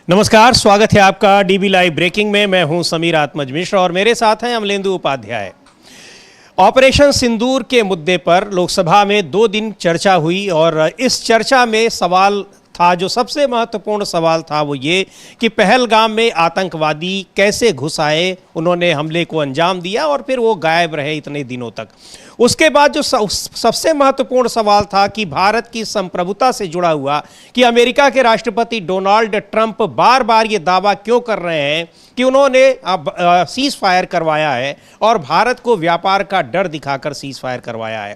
नमस्कार, स्वागत है आपका डीबी लाइव ब्रेकिंग में। मैं हूं समीर आत्मज मिश्र और मेरे साथ हैं अमलेंदु उपाध्याय। ऑपरेशन सिंदूर के मुद्दे पर लोकसभा में 2 दिन चर्चा हुई और इस चर्चा में सवाल था, जो सबसे महत्वपूर्ण सवाल था वो ये कि पहलगाम में आतंकवादी कैसे घुस आए, उन्होंने हमले को अंजाम दिया और फिर वो गायब रहे इतने दिनों तक। उसके बाद जो सबसे महत्वपूर्ण सवाल था कि भारत की संप्रभुता से जुड़ा हुआ कि अमेरिका के राष्ट्रपति डोनाल्ड ट्रंप बार बार ये दावा क्यों कर रहे हैं कि उन्होंने सीज फायर करवाया है और भारत को व्यापार का डर दिखाकर सीज फायर करवाया है।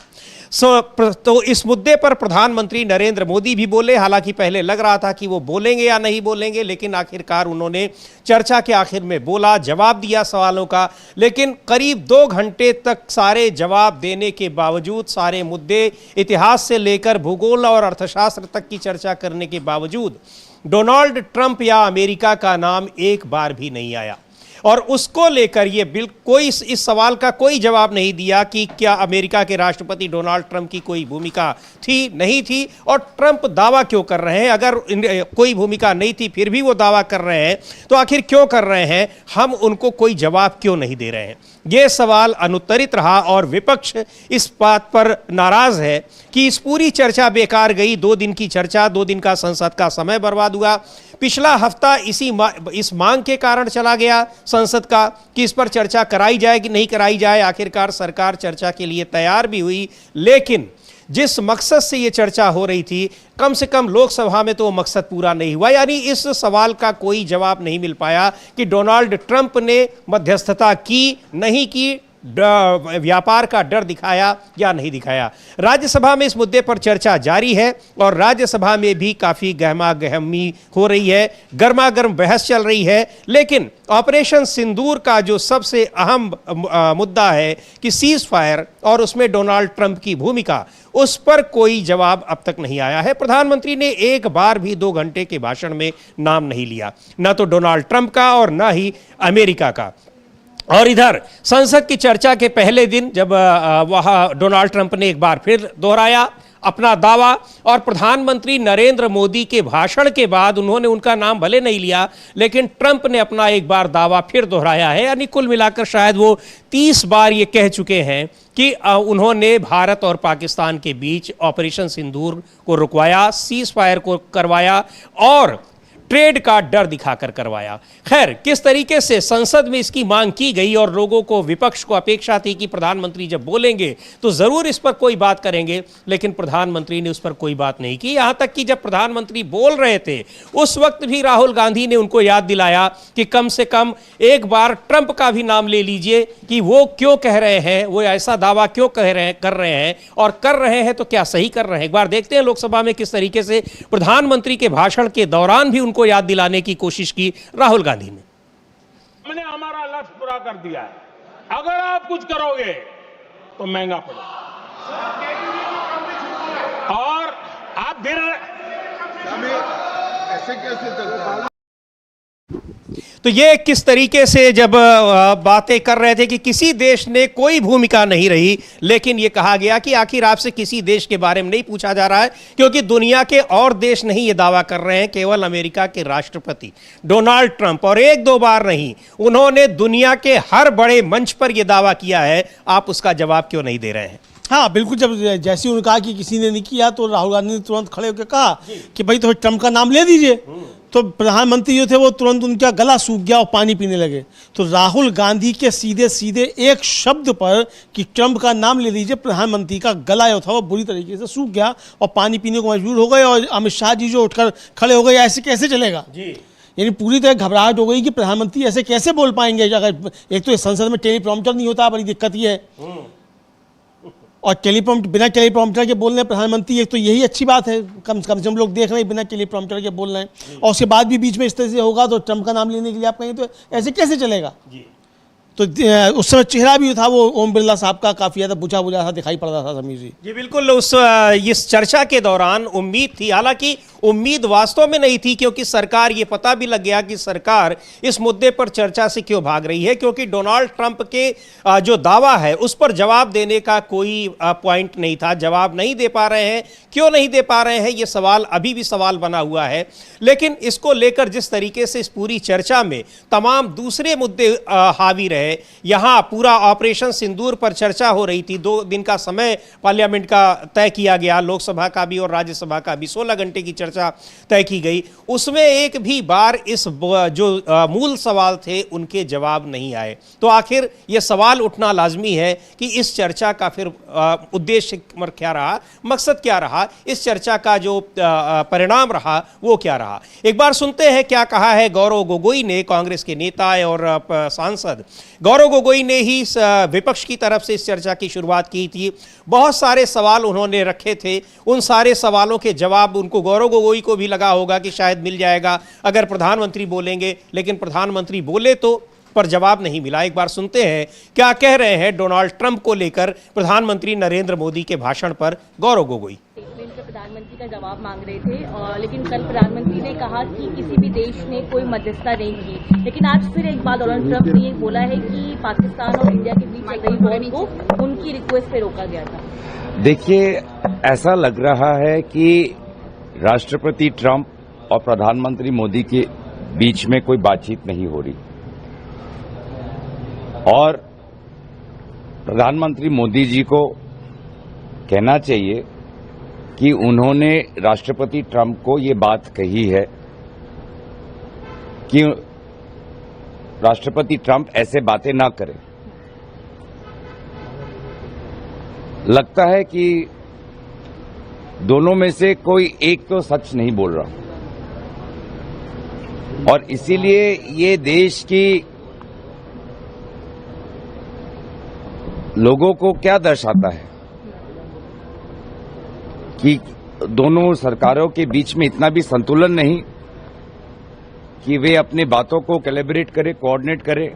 तो इस मुद्दे पर प्रधानमंत्री नरेंद्र मोदी भी बोले। हालांकि पहले लग रहा था कि वो बोलेंगे या नहीं बोलेंगे, लेकिन आखिरकार उन्होंने चर्चा के आखिर में बोला, जवाब दिया सवालों का। लेकिन करीब 2 घंटे तक सारे जवाब देने के बावजूद, सारे मुद्दे इतिहास से लेकर भूगोल और अर्थशास्त्र तक की चर्चा करने के बावजूद डोनाल्ड ट्रंप या अमेरिका का नाम एक बार भी नहीं आया। और उसको लेकर ये कोई इस सवाल का कोई जवाब नहीं दिया कि क्या अमेरिका के राष्ट्रपति डोनाल्ड ट्रंप की कोई भूमिका थी, नहीं थी, और ट्रंप दावा क्यों कर रहे हैं। अगर कोई भूमिका नहीं थी फिर भी वो दावा कर रहे हैं तो आखिर क्यों कर रहे हैं, हम उनको कोई जवाब क्यों नहीं दे रहे हैं। ये सवाल अनुत्तरित रहा और विपक्ष इस बात पर नाराज है कि इस पूरी चर्चा बेकार गई। 2 दिन की चर्चा, 2 दिन का संसद का समय बर्बाद हुआ। पिछला हफ्ता इस मांग के कारण चला गया संसद का कि इस पर चर्चा कराई जाए कि नहीं कराई जाए। आखिरकार सरकार चर्चा के लिए तैयार भी हुई, लेकिन जिस मकसद से ये चर्चा हो रही थी, कम से कम लोकसभा में तो वो मकसद पूरा नहीं हुआ। यानी इस सवाल का कोई जवाब नहीं मिल पाया कि डोनाल्ड ट्रंप ने मध्यस्थता की, नहीं की, व्यापार का डर दिखाया या नहीं दिखाया। राज्यसभा में इस मुद्दे पर चर्चा जारी है और राज्यसभा में भी काफ़ी गहमा गहमी हो रही है, गर्मा गर्म बहस चल रही है। लेकिन ऑपरेशन सिंदूर का जो सबसे अहम मुद्दा है कि सीज फायर और उसमें डोनाल्ड ट्रंप की भूमिका, उस पर कोई जवाब अब तक नहीं आया है। प्रधानमंत्री ने एक बार भी 2 घंटे के भाषण में नाम नहीं लिया, ना तो डोनाल्ड ट्रंप का और ना ही अमेरिका का। और इधर संसद की चर्चा के पहले दिन जब वहाँ डोनाल्ड ट्रंप ने एक बार फिर दोहराया अपना दावा, और प्रधानमंत्री नरेंद्र मोदी के भाषण के बाद उन्होंने उनका नाम भले नहीं लिया, लेकिन ट्रंप ने अपना एक बार दावा फिर दोहराया है। यानी कुल मिलाकर शायद वो 30 बार ये कह चुके हैं कि उन्होंने भारत और पाकिस्तान के बीच ऑपरेशन सिंदूर को रुकवाया, सीज फायर को करवाया और ट्रेड का डर दिखाकर करवाया। खैर, किस तरीके से संसद में इसकी मांग की गई और लोगों को, विपक्ष को अपेक्षा थी कि प्रधानमंत्री जब बोलेंगे तो जरूर इस पर कोई बात करेंगे, लेकिन प्रधानमंत्री ने उस पर कोई बात नहीं की। यहां तक कि जब प्रधानमंत्री बोल रहे थे उस वक्त भी राहुल गांधी ने उनको याद दिलाया कि कम से कम एक बार ट्रंप का भी नाम ले लीजिए कि वो क्यों कह रहे हैं, वो ऐसा दावा क्यों कर रहे हैं और कर रहे हैं तो क्या सही कर रहे हैं। एक बार देखते हैं लोकसभा में किस तरीके से प्रधानमंत्री के भाषण के दौरान भी उनको याद दिलाने की कोशिश की राहुल गांधी ने। हमने हमारा लक्ष्य पूरा कर दिया है, अगर आप कुछ करोगे तो महंगा पड़ेगा। और आप फिर ऐसे कैसे चलता है। तो ये किस तरीके से जब बातें कर रहे थे कि किसी देश ने कोई भूमिका नहीं रही, लेकिन ये कहा गया कि आखिर आपसे किसी देश के बारे में नहीं पूछा जा रहा है, क्योंकि दुनिया के और देश नहीं ये दावा कर रहे हैं, केवल अमेरिका के राष्ट्रपति डोनाल्ड ट्रंप, और 1-2 बार नहीं, उन्होंने दुनिया के हर बड़े मंच पर यह दावा किया है। आप उसका जवाब क्यों नहीं दे रहे हैं? हाँ बिल्कुल, जब जैसे उन्होंने कहा कि किसी ने नहीं किया तो राहुल गांधी ने तुरंत खड़े होकर कहा कि भाई तो ट्रंप का नाम ले दीजिए। तो प्रधानमंत्री जो थे वो तुरंत उनका गला सूख गया और पानी पीने लगे। तो राहुल गांधी के सीधे सीधे एक शब्द पर कि ट्रंप का नाम ले लीजिए, प्रधानमंत्री का गला जो था वो बुरी तरीके से सूख गया और पानी पीने को मजबूर हो गए। और अमित शाह जी जो उठकर खड़े हो गए, ऐसे कैसे चलेगा जी। यानी पूरी तरह घबराहट हो गई कि प्रधानमंत्री ऐसे कैसे बोल पाएंगे। अगर एक तो संसद में टेलीप्रॉम्प्टर नहीं होता, बड़ी दिक्कत ये है, और बिना टेलीप्रॉम्प्टर के बोल रहे हैं प्रधानमंत्री, एक तो यही अच्छी बात है, कम से कम लोग देख रहे हैं बिना टेलीप्रॉम्प्टर के बोल रहे हैं। और उसके बाद भी बीच में इस तरह से होगा तो ट्रंप का नाम लेने के लिए आप कहें तो ऐसे कैसे चलेगा जी। तो उस समय चेहरा भी था वो ओम बिरला साहब का काफी ज्यादा बुझा बुझा सा दिखाई पड़ रहा था समीर जी। जी बिल्कुल, इस चर्चा के दौरान उम्मीद थी, हालांकि उम्मीद वास्तव में नहीं थी, क्योंकि सरकार, ये पता भी लग गया कि सरकार इस मुद्दे पर चर्चा से क्यों भाग रही है, क्योंकि डोनाल्ड ट्रंप के जो दावा है उस पर जवाब देने का कोई पॉइंट नहीं था, जवाब नहीं दे पा रहे हैं। क्यों नहीं दे पा रहे हैं, ये सवाल अभी भी सवाल बना हुआ है। लेकिन इसको लेकर जिस तरीके से इस पूरी चर्चा में तमाम दूसरे मुद्दे हावी रहे, यहां पूरा ऑपरेशन सिंदूर पर चर्चा हो रही थी, 2 दिन का समय पार्लियामेंट का तय किया गया, लोकसभा का भी और राज्यसभा का भी 16 घंटे की चर्चा तय की गई। उसमें एक भी बार इस जो मूल सवाल थे उनके जवाब नहीं आए। तो आखिर यह सवाल उठना लाजमी है कि इस चर्चा का फिर उद्देश्य क्या रहा, मकसद क्या रहा, इस चर्चा का जो परिणाम रहा वो क्या रहा। एक बार सुनते हैं क्या कहा है गौरव गोगोई ने, कांग्रेस के नेता और सांसद गौरव गोगोई ने ही विपक्ष की तरफ से इस चर्चा की शुरुआत की थी। बहुत सारे सवाल उन्होंने रखे थे, उन सारे सवालों के जवाब उनको, गौरव गोगोई को भी लगा होगा कि शायद मिल जाएगा अगर प्रधानमंत्री बोलेंगे, लेकिन प्रधानमंत्री बोले तो पर जवाब नहीं मिला। एक बार सुनते हैं क्या कह रहे हैं डोनाल्ड ट्रंप को लेकर प्रधानमंत्री नरेंद्र मोदी के भाषण पर गौरव गोगोई। प्रधानमंत्री का जवाब मांग रहे थे, लेकिन कल प्रधानमंत्री ने कहा कि किसी भी देश ने कोई मध्यस्थता नहीं की। लेकिन आज फिर एक बार डोनाल्ड ट्रंप ने ये बोला है कि पाकिस्तान और इंडिया के बीच चल रही वॉर को उनकी रिक्वेस्ट पे रोका गया था। देखिए, ऐसा लग रहा है कि राष्ट्रपति ट्रंप और प्रधानमंत्री मोदी के बीच में कोई बातचीत नहीं हो रही, और प्रधानमंत्री मोदी जी को कहना चाहिए कि उन्होंने राष्ट्रपति ट्रंप को ये बात कही है कि राष्ट्रपति ट्रंप ऐसे बातें ना करें। लगता है कि दोनों में से कोई एक तो सच नहीं बोल रहा, और इसीलिए ये देश की लोगों को क्या दर्शाता है कि दोनों सरकारों के बीच में इतना भी संतुलन नहीं कि वे अपनी बातों को कैलिब्रेट करें, कोऑर्डिनेट करें।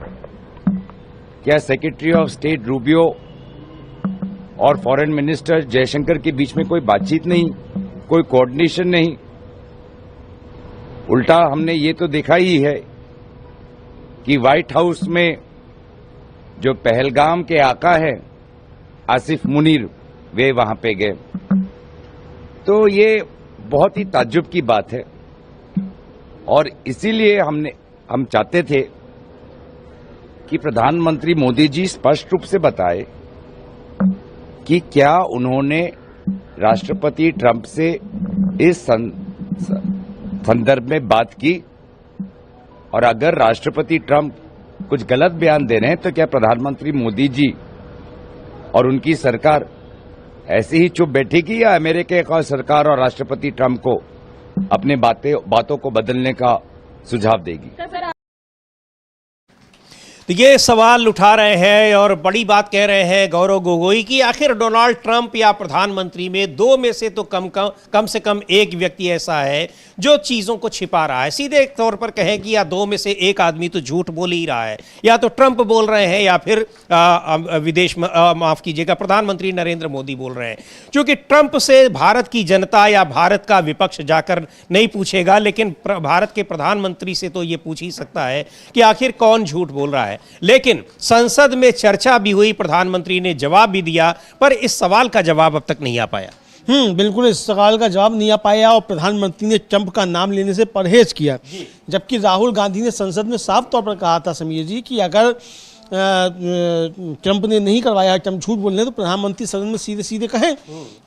क्या सेक्रेटरी ऑफ स्टेट रूबियो और फॉरेन मिनिस्टर जयशंकर के बीच में कोई बातचीत नहीं, कोई कोऑर्डिनेशन नहीं? उल्टा हमने ये तो देखा ही है कि व्हाइट हाउस में जो पहलगाम के आका है आसिफ मुनीर, वे वहां पे गए। तो ये बहुत ही ताज्जुब की बात है, और इसीलिए हम चाहते थे कि प्रधानमंत्री मोदी जी स्पष्ट रूप से बताए कि क्या उन्होंने राष्ट्रपति ट्रंप से इस संदर्भ में बात की, और अगर राष्ट्रपति ट्रंप कुछ गलत बयान दे रहे हैं तो क्या प्रधानमंत्री मोदी जी और उनकी सरकार ऐसे ही चुप बैठेगी, या अमेरिका की सरकार और राष्ट्रपति ट्रंप को अपने बातों को बदलने का सुझाव देगी? तो ये सवाल उठा रहे हैं और बड़ी बात कह रहे हैं गौरव गोगोई की आखिर डोनाल्ड ट्रंप या प्रधानमंत्री में 2 में से तो कम से कम एक व्यक्ति ऐसा है जो चीज़ों को छिपा रहा है। सीधे तौर पर कहें कि या 2 में से एक आदमी तो झूठ बोल ही रहा है, या तो ट्रंप बोल रहे हैं या फिर विदेश में माफ़ कीजिएगा प्रधानमंत्री नरेंद्र मोदी बोल रहे हैं। क्योंकि ट्रंप से भारत की जनता या भारत का विपक्ष जाकर नहीं पूछेगा, लेकिन भारत के प्रधानमंत्री से तो ये पूछ ही सकता है कि आखिर कौन झूठ बोल रहा है। लेकिन संसद में चर्चा भी हुई, प्रधानमंत्री ने जवाब भी दिया, पर इस सवाल का जवाब अब तक नहीं आ पाया। बिल्कुल इस सवाल का जवाब नहीं आ पाया, और प्रधानमंत्री ने ट्रंप का नाम लेने से परहेज किया। जबकि राहुल गांधी ने संसद में साफ तौर पर कहा था समीर जी कि अगर ट्रंप ने नहीं करवाया, ट्रंप झूठ बोल रहे हैं, तो प्रधानमंत्री सदन में सीधे सीधे कहें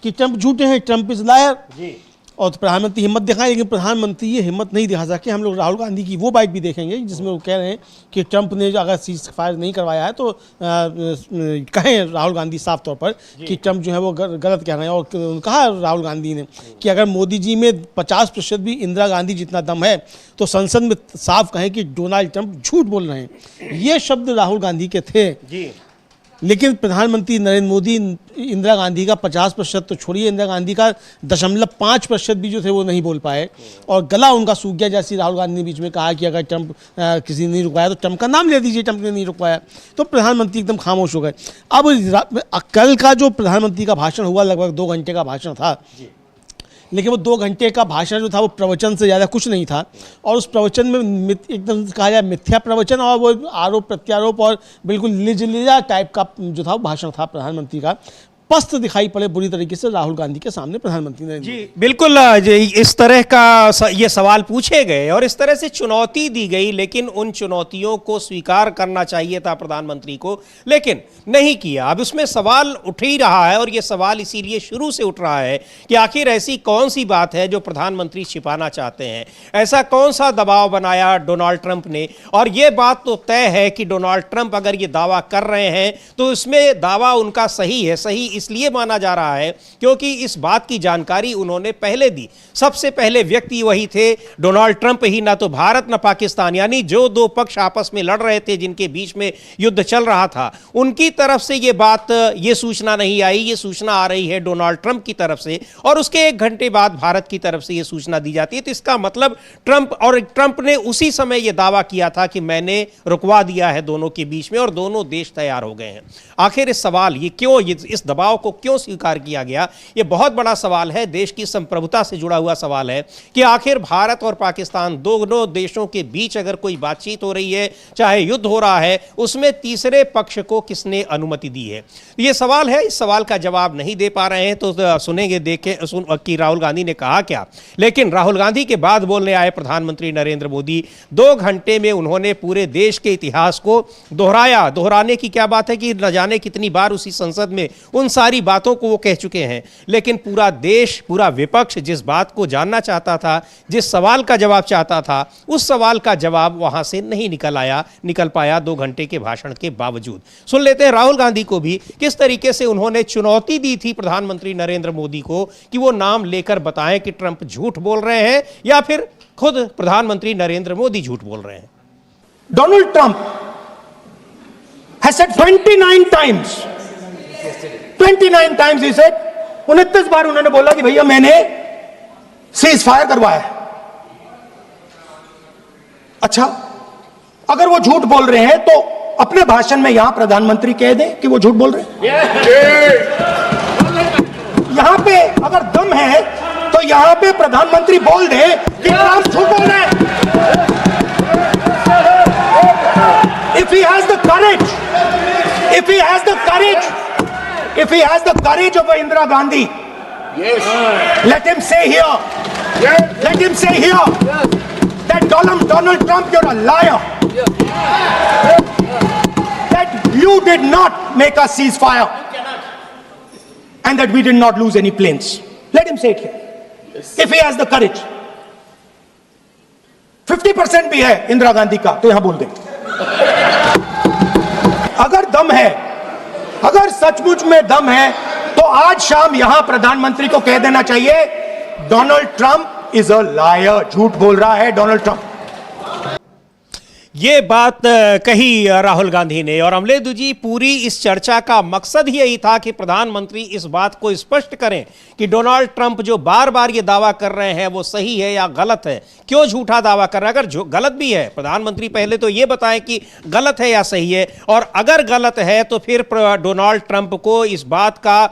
कि ट्रंप झूठे हैं, ट्रंप इज लायर। और तो प्रधानमंत्री हिम्मत दिखाएं, लेकिन प्रधानमंत्री ये हिम्मत नहीं दिखा सके। हम लोग राहुल गांधी की वो बाइट भी देखेंगे जिसमें वो कह रहे हैं कि ट्रंप ने अगर सीज फायर नहीं करवाया है तो कहें राहुल गांधी साफ तौर पर कि ट्रंप जो है वो गलत कह रहे हैं। और कहा राहुल गांधी ने कि अगर मोदी जी में 50% भी इंदिरा गांधी जितना दम है तो संसद में साफ कहें कि डोनाल्ड ट्रंप झूठ बोल रहे हैं। ये शब्द राहुल गांधी के थे। लेकिन प्रधानमंत्री नरेंद्र मोदी इंदिरा गांधी का 50% तो छोड़िए, इंदिरा गांधी का 0.5% भी जो थे वो नहीं बोल पाए और गला उनका सूख गया। जैसे राहुल गांधी ने बीच में कहा कि अगर ट्रंप किसी ने नहीं रुकवाया तो ट्रंप का नाम ले दीजिए, ट्रंप ने नहीं रुकवाया, तो प्रधानमंत्री एकदम खामोश हो गए। अब कल का जो प्रधानमंत्री का भाषण हुआ लगभग 2 घंटे का भाषण था, लेकिन वो 2 घंटे का भाषण जो था वो प्रवचन से ज़्यादा कुछ नहीं था और उस प्रवचन में एकदम कहा जाए मिथ्या प्रवचन और वो आरोप प्रत्यारोप और बिल्कुल लिजा टाइप का जो था वो भाषण था प्रधानमंत्री का। पस्त दिखाई पड़े बुरी तरीके से राहुल गांधी के सामने प्रधानमंत्री ने। जी बिल्कुल, इस तरह का ये सवाल पूछे गए और इस तरह से चुनौती दी गई, लेकिन उन चुनौतियों को स्वीकार करना चाहिए था प्रधानमंत्री को, लेकिन नहीं किया। अब उसमें सवाल उठ ही रहा है और ये सवाल इसीलिए शुरू से उठ रहा है कि आखिर ऐसी कौन सी बात है जो प्रधानमंत्री छिपाना चाहते हैं, ऐसा कौन सा दबाव बनाया डोनाल्ड ट्रंप ने। और ये बात तो तय है कि डोनाल्ड ट्रंप अगर ये दावा कर रहे हैं तो इसमें दावा उनका सही है। सही इसलिए माना जा रहा है क्योंकि इस बात की जानकारी उन्होंने पहले दी। सबसे पहले व्यक्ति वही थे, डोनाल्ड ट्रंप ही, ना तो भारत ना पाकिस्तान, यानी जो 2 पक्ष आपस में लड़ रहे थे, जिनके बीच में युद्ध चल रहा था, उनकी तरफ से ये बात, ये सूचना नहीं आई। ये सूचना आ रही है डोनाल्ड ट्रंप की तरफ से और उसके 1 घंटे बाद भारत की तरफ से ये सूचना दी जाती है। तो इसका मतलब ट्रंप ने उसी समय ये दावा किया था कि मैंने रुकवा दिया है दोनों के बीच में और दोनों देश तैयार हो गए हैं। आखिर इस सवाल ये क्यों, इस दबाव को क्यों स्वीकार किया गया, यह बहुत बड़ा सवाल है, देश की संप्रभुता से जुड़ा हुआ सवाल है कि आखिर भारत और पाकिस्तान दोनों देशों के बीच अगर कोई बातचीत हो रही है, चाहे युद्ध हो रहा है, उसमें तीसरे पक्ष को किसने अनुमति दी है। यह सवाल है, इस सवाल का जवाब नहीं दे पा रहे हैं। तो सुनेंगे देखें कि राहुल गांधी ने कहा क्या। लेकिन राहुल गांधी के बाद बोलने आए प्रधानमंत्री नरेंद्र मोदी। 2 घंटे में उन्होंने पूरे देश के इतिहास को दोहराया। दोहराने की क्या बात है कि न जाने कितनी बार उसी संसद में उन सारी बातों को वो कह चुके हैं, लेकिन पूरा देश, पूरा विपक्ष जिस बात को जानना चाहता था, जिस सवाल का जवाब चाहता था, उस सवाल का जवाब वहां से नहीं निकल पाया 2 घंटे के भाषण के बावजूद। सुन लेते हैं राहुल गांधी को भी, किस तरीके से उन्होंने चुनौती दी थी प्रधानमंत्री नरेंद्र मोदी को कि वो नाम लेकर बताएं कि ट्रंप झूठ बोल रहे हैं या फिर खुद प्रधानमंत्री नरेंद्र मोदी झूठ बोल रहे हैं। Donald Trump has said 29 times, 29 times he said, 29 बार उन्होंने बोला कि भैया मैंने सीज फायर करवाया है। अच्छा, अगर वो झूठ बोल रहे हैं तो अपने भाषण में यहां प्रधानमंत्री कह दें कि वो झूठ बोल रहे हैं। यहां पे अगर दम है तो यहां पे प्रधानमंत्री बोल दे कि ट्रंप झूठ बोल रहे हैं। If he has the courage, if he has the courage, if he has the courage of Indira Gandhi, yes, let him say here, yes, let him say here, yes, that Donald Trump, you're a liar, yes, that you did not make a ceasefire, and that we did not lose any planes. Let him say it here, yes, if he has the courage. 50% भी है इंदिरा गांधी का, तो यहां बोल दे। अगर दम है, अगर सचमुच में दम है, तो आज शाम यहां प्रधानमंत्री को कह देना चाहिए Donald Trump is a liar, झूठ बोल रहा है डोनाल्ड ट्रंप। ये बात कही राहुल गांधी ने। और अमलेदु जी, पूरी इस चर्चा का मकसद ही यही था कि प्रधानमंत्री इस बात को स्पष्ट करें कि डोनाल्ड ट्रंप जो बार बार ये दावा कर रहे हैं वो सही है या गलत है, क्यों झूठा दावा कर रहे हैं। अगर गलत भी है, प्रधानमंत्री पहले तो ये बताएं कि गलत है या सही है, और अगर गलत है तो फिर डोनाल्ड ट्रंप को इस बात का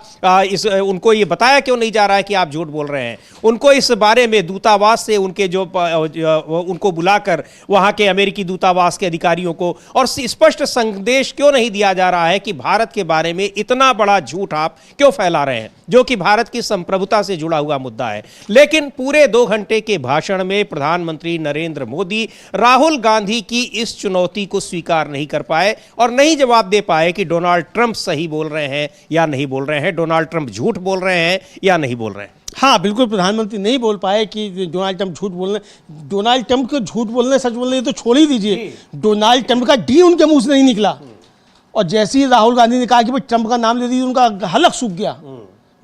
उनको ये बताया क्यों नहीं जा रहा है कि आप झूठ बोल रहे हैं। उनको इस बारे में दूतावास से उनके उनको बुलाकर वहां के अमेरिकी दूतावास के अधिकारियों को और स्पष्ट संदेश क्यों नहीं दिया जा रहा है कि भारत के बारे में इतना बड़ा झूठ आप क्यों फैला रहे हैं, जो कि भारत की संप्रभुता से जुड़ा हुआ मुद्दा है। लेकिन पूरे 2 घंटे के भाषण में प्रधानमंत्री नरेंद्र मोदी राहुल गांधी की इस चुनौती को स्वीकार नहीं कर पाए और नहीं जवाब दे पाए कि डोनाल्ड ट्रंप सही बोल रहे हैं या नहीं बोल रहे हैं, डोनाल्ड ट्रंप झूठ बोल रहे हैं या नहीं बोल रहे हैं। हाँ, बिल्कुल प्रधानमंत्री नहीं बोल पाए कि डोनाल्ड ट्रंप झूठ बोलने, डोनाल्ड ट्रंप को झूठ बोलने, सच बोलने तो छोड़ ही दीजिए, डोनाल्ड ट्रंप का डी उनके मुंह से नहीं निकला। और जैसे ही राहुल गांधी ने कहा कि भाई ट्रंप का नाम ले दीजिए, उनका हलक सूख गया,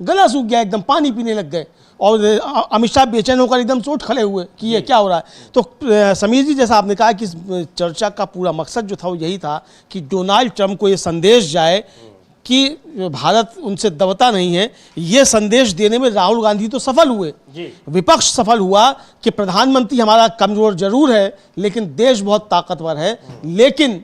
गला सूख गया, एकदम पानी पीने लग गए। और अमित शाह बेचैन होकर एकदम से उठ खड़े हुए कि ये क्या हो रहा है। तो समीर जी, जैसा आपने कहा कि इस चर्चा का पूरा मकसद जो था वो यही था कि डोनाल्ड ट्रंप को ये संदेश जाए कि भारत उनसे दबता नहीं है, ये संदेश देने में राहुल गांधी तो सफल हुए, विपक्ष सफल हुआ कि प्रधानमंत्री हमारा कमजोर जरूर है लेकिन देश बहुत ताकतवर है। लेकिन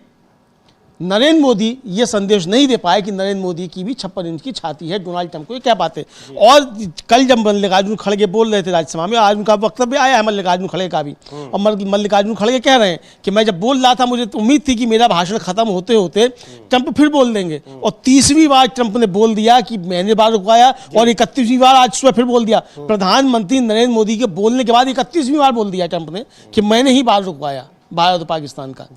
नरेंद्र मोदी ये संदेश नहीं दे पाए कि नरेंद्र मोदी की भी 56 इंच की छाती है डोनाल्ड ट्रंप को, ये क्या बात है। और कल जब मल्लिकार्जुन खड़गे बोल रहे थे राज्यसभा में, आज उनका वक्तव्य आया है मल्लिकार्जुन खड़गे का भी, और मल्लिकार्जुन खड़गे कह रहे हैं कि मैं जब बोल रहा था मुझे तो उम्मीद थी कि मेरा भाषण खत्म होते होते ट्रंप फिर बोल देंगे, और 30वीं बार ट्रंप ने बोल दिया कि मैंने बार रुकवाया, और 31वीं बार आज सुबह फिर बोल दिया। प्रधानमंत्री नरेंद्र मोदी के बोलने के बाद 31वीं बार बोल दिया ट्रंप ने कि मैंने ही बार रुकवाया भारत और पाकिस्तान का।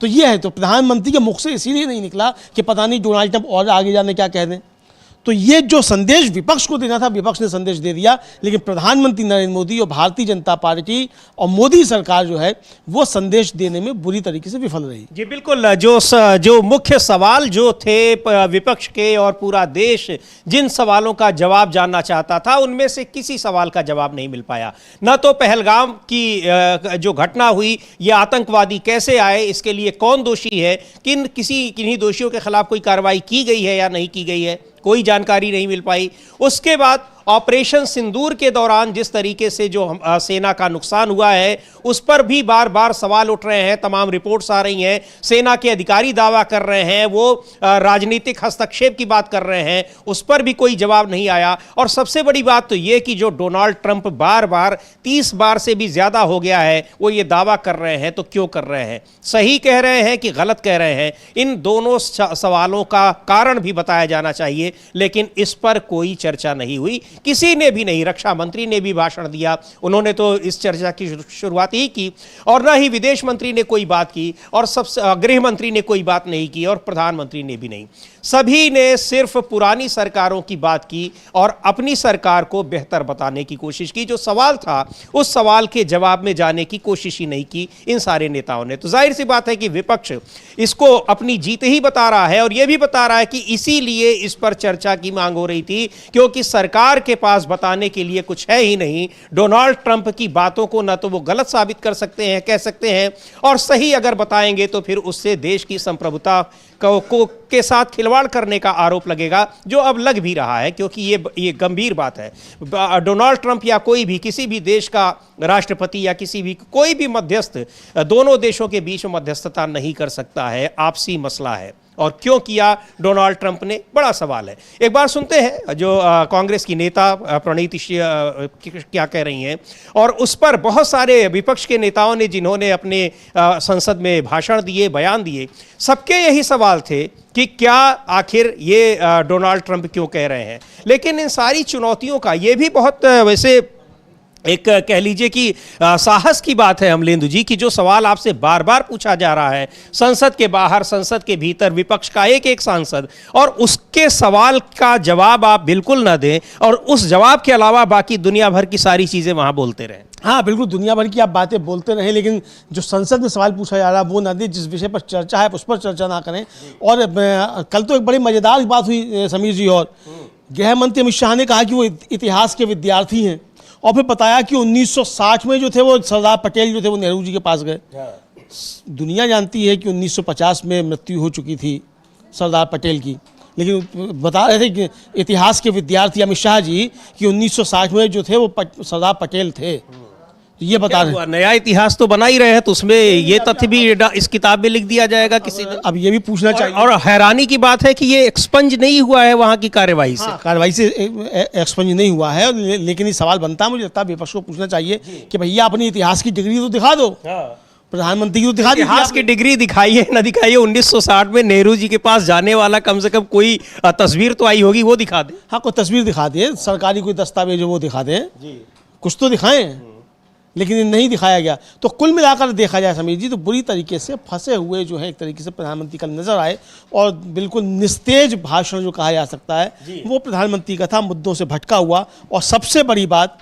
तो ये है, तो प्रधानमंत्री के मुख से इसीलिए नहीं निकला कि पता नहीं डोनाल्ड ट्रंप और आगे जाने क्या कह दें। तो ये जो संदेश विपक्ष को देना था, विपक्ष ने संदेश दे दिया, लेकिन प्रधानमंत्री नरेंद्र मोदी और भारतीय जनता पार्टी और मोदी सरकार जो है वो संदेश देने में बुरी तरीके से विफल रही। जी बिल्कुल, जो मुख्य सवाल जो थे विपक्ष के और पूरा देश जिन सवालों का जवाब जानना चाहता था, उनमें से किसी सवाल का जवाब नहीं मिल पाया। न तो पहलगाम की जो घटना हुई, ये आतंकवादी कैसे आए, इसके लिए कौन दोषी है, किन्हीं दोषियों के खिलाफ कोई कार्रवाई की गई है या नहीं की गई है, कोई जानकारी नहीं मिल पाई। उसके बाद ऑपरेशन सिंदूर के दौरान जिस तरीके से जो सेना का नुकसान हुआ है, उस पर भी बार बार सवाल उठ रहे हैं, तमाम रिपोर्ट्स आ रही हैं, सेना के अधिकारी दावा कर रहे हैं, वो राजनीतिक हस्तक्षेप की बात कर रहे हैं, उस पर भी कोई जवाब नहीं आया। और सबसे बड़ी बात तो ये कि जो डोनाल्ड ट्रंप बार बार 30 बार से भी ज्यादा हो गया है, वो ये दावा कर रहे हैं, तो क्यों कर रहे हैं, सही कह रहे हैं कि गलत कह रहे हैं, इन दोनों सवालों का कारण भी बताया जाना चाहिए, लेकिन इस पर कोई चर्चा नहीं हुई, किसी ने भी नहीं। रक्षा मंत्री ने भी भाषण दिया, उन्होंने तो इस चर्चा की शुरुआत ही की, और ना ही विदेश मंत्री ने कोई बात की, और सबसे गृह मंत्री ने कोई बात नहीं की, और प्रधानमंत्री ने भी नहीं। सभी ने सिर्फ पुरानी सरकारों की बात की और अपनी सरकार को बेहतर बताने की कोशिश की। जो सवाल था उस सवाल के जवाब में जाने की कोशिश ही नहीं की इन सारे नेताओं ने। तो जाहिर सी बात है कि विपक्ष इसको अपनी जीत ही बता रहा है, और यह भी बता रहा है कि इसीलिए इस पर चर्चा की मांग हो रही थी, क्योंकि सरकार के पास बताने के लिए कुछ है ही नहीं। डोनाल्ड ट्रंप की बातों को न तो वो गलत साबित कर सकते हैं, कह सकते हैं, और सही अगर बताएंगे तो फिर उससे देश की संप्रभुता के साथ खिलवाड़ करने का आरोप लगेगा, जो अब लग भी रहा है, क्योंकि ये गंभीर बात है। डोनाल्ड ट्रंप या कोई भी किसी भी देश का राष्ट्रपति या कोई भी मध्यस्थ दोनों देशों के बीच में मध्यस्थता नहीं कर सकता है, आपसी मसला है। और क्यों किया डोनाल्ड ट्रंप ने, बड़ा सवाल है। एक बार सुनते हैं जो कांग्रेस की नेता प्रणीति क्या कह रही हैं, और उस पर बहुत सारे विपक्ष के नेताओं ने जिन्होंने अपने संसद में भाषण दिए, बयान दिए, सबके यही सवाल थे कि क्या आखिर ये डोनाल्ड ट्रंप क्यों कह रहे हैं। लेकिन इन सारी चुनौतियों का ये भी बहुत वैसे एक कह लीजिए कि साहस की बात है अमलेंदु जी, कि जो सवाल आपसे बार बार पूछा जा रहा है, संसद के बाहर, संसद के भीतर, विपक्ष का एक सांसद, और उसके सवाल का जवाब आप बिल्कुल ना दें, और उस जवाब के अलावा बाकी दुनिया भर की सारी चीजें वहां बोलते रहें। हाँ बिल्कुल, दुनिया भर की आप बातें बोलते रहें, लेकिन जो संसद में सवाल पूछा जा रहा है वो ना दे, जिस विषय पर चर्चा है उस पर चर्चा ना करें। और कल तो एक बड़ी मजेदार बात हुई समीर जी, और गृह मंत्री अमित शाह ने कहा कि वो इतिहास के विद्यार्थी हैं, और फिर बताया कि 1960 में जो थे वो सरदार पटेल जो थे वो नेहरू जी के पास गए। दुनिया जानती है कि 1950 में मृत्यु हो चुकी थी सरदार पटेल की, लेकिन बता रहे थे कि इतिहास के विद्यार्थी अमित शाह जी कि 1960 में जो थे वो सरदार पटेल थे। ये बता रहे, नया इतिहास तो बना ही रहे हैं, तो उसमें ये तथ्य भी इस किताब में लिख दिया जाएगा किसी ने। अब ये भी पूछना चाहिए, और हैरानी की बात है कि ये एक्सपंज नहीं हुआ है वहां की कार्यवाही से। कार्रवाई से एक्सपंज नहीं हुआ है, लेकिन ये सवाल बनता है, मुझे लगता है विपक्ष को पूछना चाहिए कि भैया अपनी इतिहास की डिग्री तो दिखा दो। प्रधानमंत्री की तो दिखा, इतिहास की डिग्री दिखाइए ना दिखाइए, 1960 में नेहरू जी के पास जाने वाला कम से कम कोई तस्वीर तो आई होगी, वो दिखा दे। हाँ, कोई तस्वीर दिखा दे, सरकारी कोई दस्तावेज वो दिखा दें, कुछ तो दिखाएं, लेकिन नहीं दिखाया गया। तो कुल मिलाकर देखा जाए समीर जी, तो बुरी तरीके से फंसे हुए जो है एक तरीके से प्रधानमंत्री कल नजर आए, और बिल्कुल निस्तेज भाषण जो कहा जा सकता है वो प्रधानमंत्री का था, मुद्दों से भटका हुआ। और सबसे बड़ी बात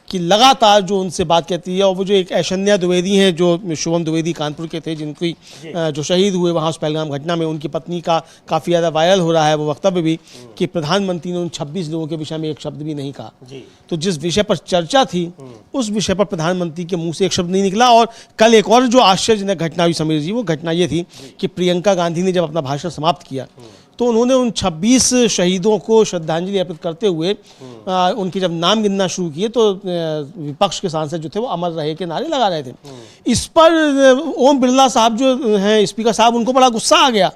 कि लगातार जो उनसे बात कहती है, और वो जो एक ऐश्वर्या द्विवेदी हैं, जो शुभम द्विवेदी कानपुर के थे, जिनकी जो शहीद हुए वहाँ उस पहलगाम घटना में, उनकी पत्नी का काफ़ी ज़्यादा वायरल हो रहा है वो वक्तव्य भी, कि प्रधानमंत्री ने उन 26 लोगों के विषय में एक शब्द भी नहीं कहा। तो जिस विषय पर चर्चा थी उस विषय पर प्रधानमंत्री के मुंह से एक शब्द नहीं निकला। और कल एक और जो आश्चर्यजनक घटना हुई समीर जी, वो घटना ये थी कि प्रियंका गांधी ने जब अपना भाषण समाप्त किया तो उन्होंने उन 26 शहीदों को श्रद्धांजलि अर्पित करते हुए उनके जब नाम गिनना शुरू किए तो विपक्ष के सांसद जो थे वो अमर रहे के नारे लगा रहे थे। इस पर ओम बिरला साहब जो हैं स्पीकर साहब, उनको बड़ा गुस्सा आ गया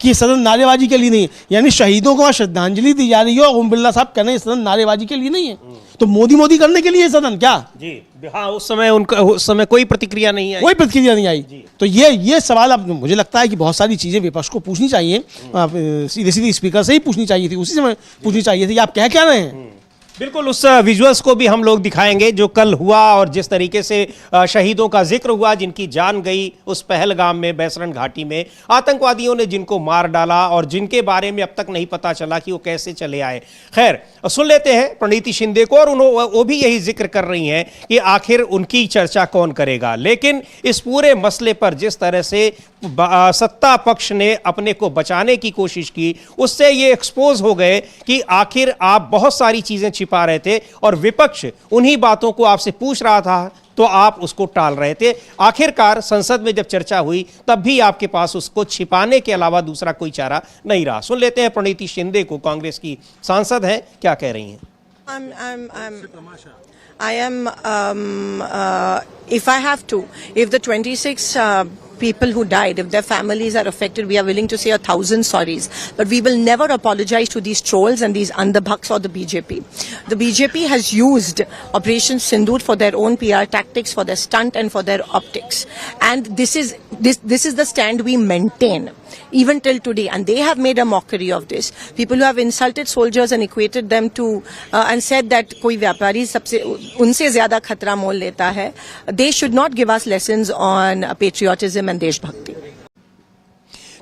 कि सदन नारेबाजी के लिए नहीं है, यानी शहीदों को श्रद्धांजलि दी जा रही है और ओम बिरला साहब कहने सदन नारेबाजी के लिए नहीं है, तो मोदी करने के लिए सदन क्या? जी हाँ, उस समय कोई प्रतिक्रिया नहीं आई, कोई प्रतिक्रिया नहीं आई। तो ये सवाल अब मुझे लगता है कि बहुत सारी चीजें विपक्ष को पूछनी चाहिए, सीधे सीधे स्पीकर से ही पूछनी चाहिए थी, उसी समय पूछनी चाहिए थी कि आप कह क्या रहे हैं। बिल्कुल, उस विजुअल्स को भी हम लोग दिखाएंगे जो कल हुआ और जिस तरीके से शहीदों का जिक्र हुआ जिनकी जान गई उस पहलगाम में, बैसरन घाटी में, आतंकवादियों ने जिनको मार डाला और जिनके बारे में अब तक नहीं पता चला कि वो कैसे चले आए। खैर, सुन लेते हैं प्रणीति शिंदे को, और वो भी यही जिक्र कर रही हैं कि आखिर उनकी चर्चा कौन करेगा। लेकिन इस पूरे मसले पर जिस तरह से सत्ता पक्ष ने अपने को बचाने की कोशिश की, उससे ये एक्सपोज हो गए कि आखिर आप बहुत सारी चीजें छिपा रहे थे और विपक्ष उन्हीं बातों को आपसे पूछ रहा था तो आप उसको टाल रहे थे। आखिरकार संसद में जब चर्चा हुई तब भी आपके पास उसको छिपाने के अलावा दूसरा कोई चारा नहीं रहा। सुन लेते हैं प्रणीति शिंदे को, कांग्रेस की सांसद हैं, क्या कह रही हैं। If I have to, if the 26 people who died, if their families are affected, we are willing to say 1,000 sorries. But we will never apologize to these trolls and these underbucks or the BJP. The BJP has used Operation Sindoor for their own PR tactics, for their stunt and for their optics. And this is the stand we maintain even till today. And they have made a mockery of this. People who have insulted soldiers and equated them to and said that koi vyapari unse zyada khatra mol leta hai. They should not give us lessons on patriotism and देशभक्ति।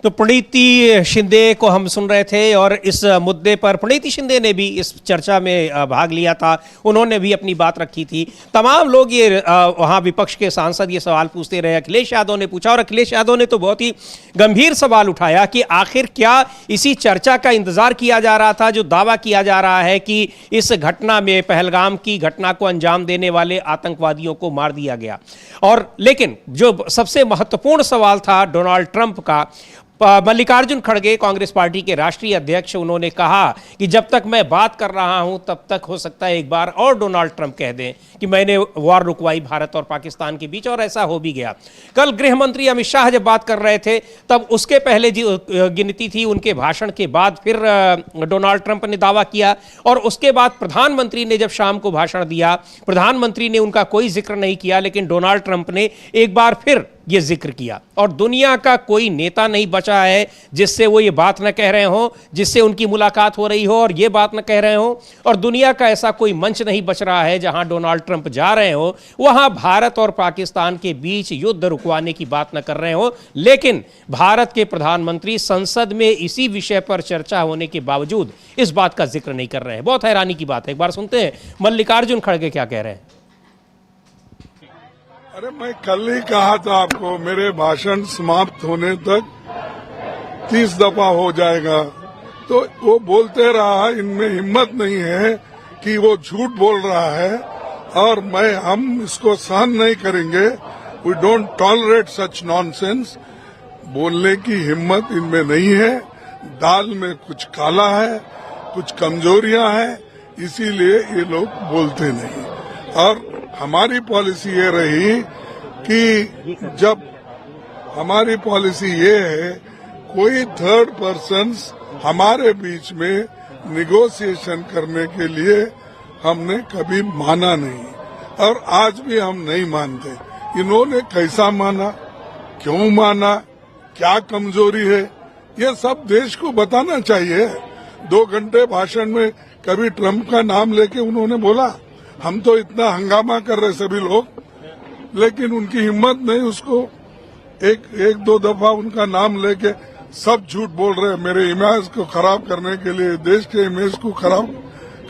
तो प्रणीति शिंदे को हम सुन रहे थे और इस मुद्दे पर प्रणीति शिंदे ने भी इस चर्चा में भाग लिया था, उन्होंने भी अपनी बात रखी थी। तमाम लोग ये वहाँ विपक्ष के सांसद ये सवाल पूछते रहे। अखिलेश यादव ने पूछा और अखिलेश यादव ने तो बहुत ही गंभीर सवाल उठाया कि आखिर क्या इसी चर्चा का इंतजार किया जा रहा था जो दावा किया जा रहा है कि इस घटना में, पहलगाम की घटना को अंजाम देने वाले आतंकवादियों को मार दिया गया। और लेकिन जो सबसे महत्वपूर्ण सवाल था डोनाल्ड ट्रंप का, मल्लिकार्जुन खड़गे कांग्रेस पार्टी के राष्ट्रीय अध्यक्ष, उन्होंने कहा कि जब तक मैं बात कर रहा हूं तब तक हो सकता है एक बार और डोनाल्ड ट्रंप कह दें कि मैंने वॉर रुकवाई भारत और पाकिस्तान के बीच, और ऐसा हो भी गया। कल गृह मंत्री अमित शाह जब बात कर रहे थे तब उसके पहले जो गिनती थी उनके भाषण के बाद फिर डोनाल्ड ट्रंप ने दावा किया, और उसके बाद प्रधानमंत्री ने जब शाम को भाषण दिया, प्रधानमंत्री ने उनका कोई जिक्र नहीं किया, लेकिन डोनाल्ड ट्रंप ने एक बार फिर ये जिक्र किया। और दुनिया का कोई नेता नहीं बचा है जिससे वो ये बात न कह रहे हो, जिससे उनकी मुलाकात हो रही हो और ये बात न कह रहे हो, और दुनिया का ऐसा कोई मंच नहीं बच रहा है जहां डोनाल्ड ट्रंप जा रहे हो वहां भारत और पाकिस्तान के बीच युद्ध रुकवाने की बात न कर रहे हो। लेकिन भारत के प्रधानमंत्री संसद में इसी विषय पर चर्चा होने के बावजूद इस बात का जिक्र नहीं कर रहे हैं। बहुत हैरानी की बात है। एक बार सुनते हैं मल्लिकार्जुन खड़गे क्या कह रहे हैं। अरे मैं कल ही कहा था आपको, मेरे भाषण समाप्त होने तक 30 दफा हो जाएगा, तो वो बोलते रहा। इनमें हिम्मत नहीं है कि वो झूठ बोल रहा है और हम इसको सहन नहीं करेंगे। We don't tolerate such nonsense. बोलने की हिम्मत इनमें नहीं है। दाल में कुछ काला है, कुछ कमजोरियां हैं, इसीलिए ये लोग बोलते नहीं। और हमारी पॉलिसी ये रही कि जब हमारी पॉलिसी ये है कोई थर्ड पर्सन्स हमारे बीच में निगोशिएशन करने के लिए हमने कभी माना नहीं, और आज भी हम नहीं मानते। इन्होंने कैसा माना, क्यों माना, क्या कमजोरी है, ये सब देश को बताना चाहिए। 2 घंटे भाषण में कभी ट्रंप का नाम लेके उन्होंने बोला? हम तो इतना हंगामा कर रहे सभी लोग, लेकिन उनकी हिम्मत नहीं। उसको एक दो दफा उनका नाम लेके सब झूठ बोल रहे हैं। मेरे इमेज को खराब करने के लिए, देश के इमेज को खराब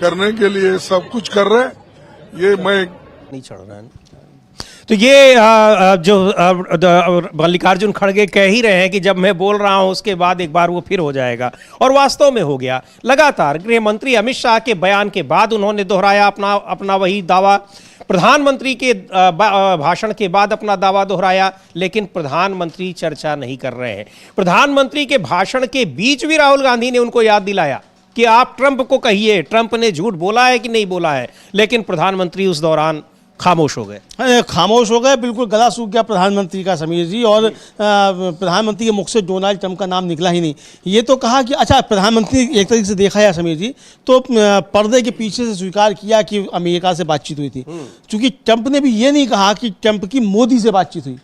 करने के लिए सब कुछ कर रहे हैं। ये मैं नहीं चढ़ रहा है। तो ये जो मल्लिकार्जुन खड़गे कह ही रहे हैं कि जब मैं बोल रहा हूं उसके बाद एक बार वो फिर हो जाएगा, और वास्तव में हो गया। लगातार गृह मंत्री अमित शाह के बयान के बाद उन्होंने दोहराया अपना वही दावा, प्रधानमंत्री के भाषण के बाद अपना दावा दोहराया, लेकिन प्रधानमंत्री चर्चा नहीं कर रहे हैं। प्रधानमंत्री के भाषण के बीच भी राहुल गांधी ने उनको याद दिलाया कि आप ट्रंप को कहिए ट्रंप ने झूठ बोला है कि नहीं बोला है, लेकिन प्रधानमंत्री उस दौरान खामोश हो गए। खामोश हो गए, बिल्कुल गला सूख गया प्रधानमंत्री का, समीर जी। और प्रधानमंत्री के मुख से डोनाल्ड ट्रंप का नाम निकला ही नहीं। ये तो कहा कि अच्छा, प्रधानमंत्री एक तरीके से देखा है समीर जी तो पर्दे के पीछे से स्वीकार किया कि अमेरिका से बातचीत हुई थी, क्योंकि ट्रंप ने भी ये नहीं कहा कि ट्रंप की मोदी से बातचीत हुई।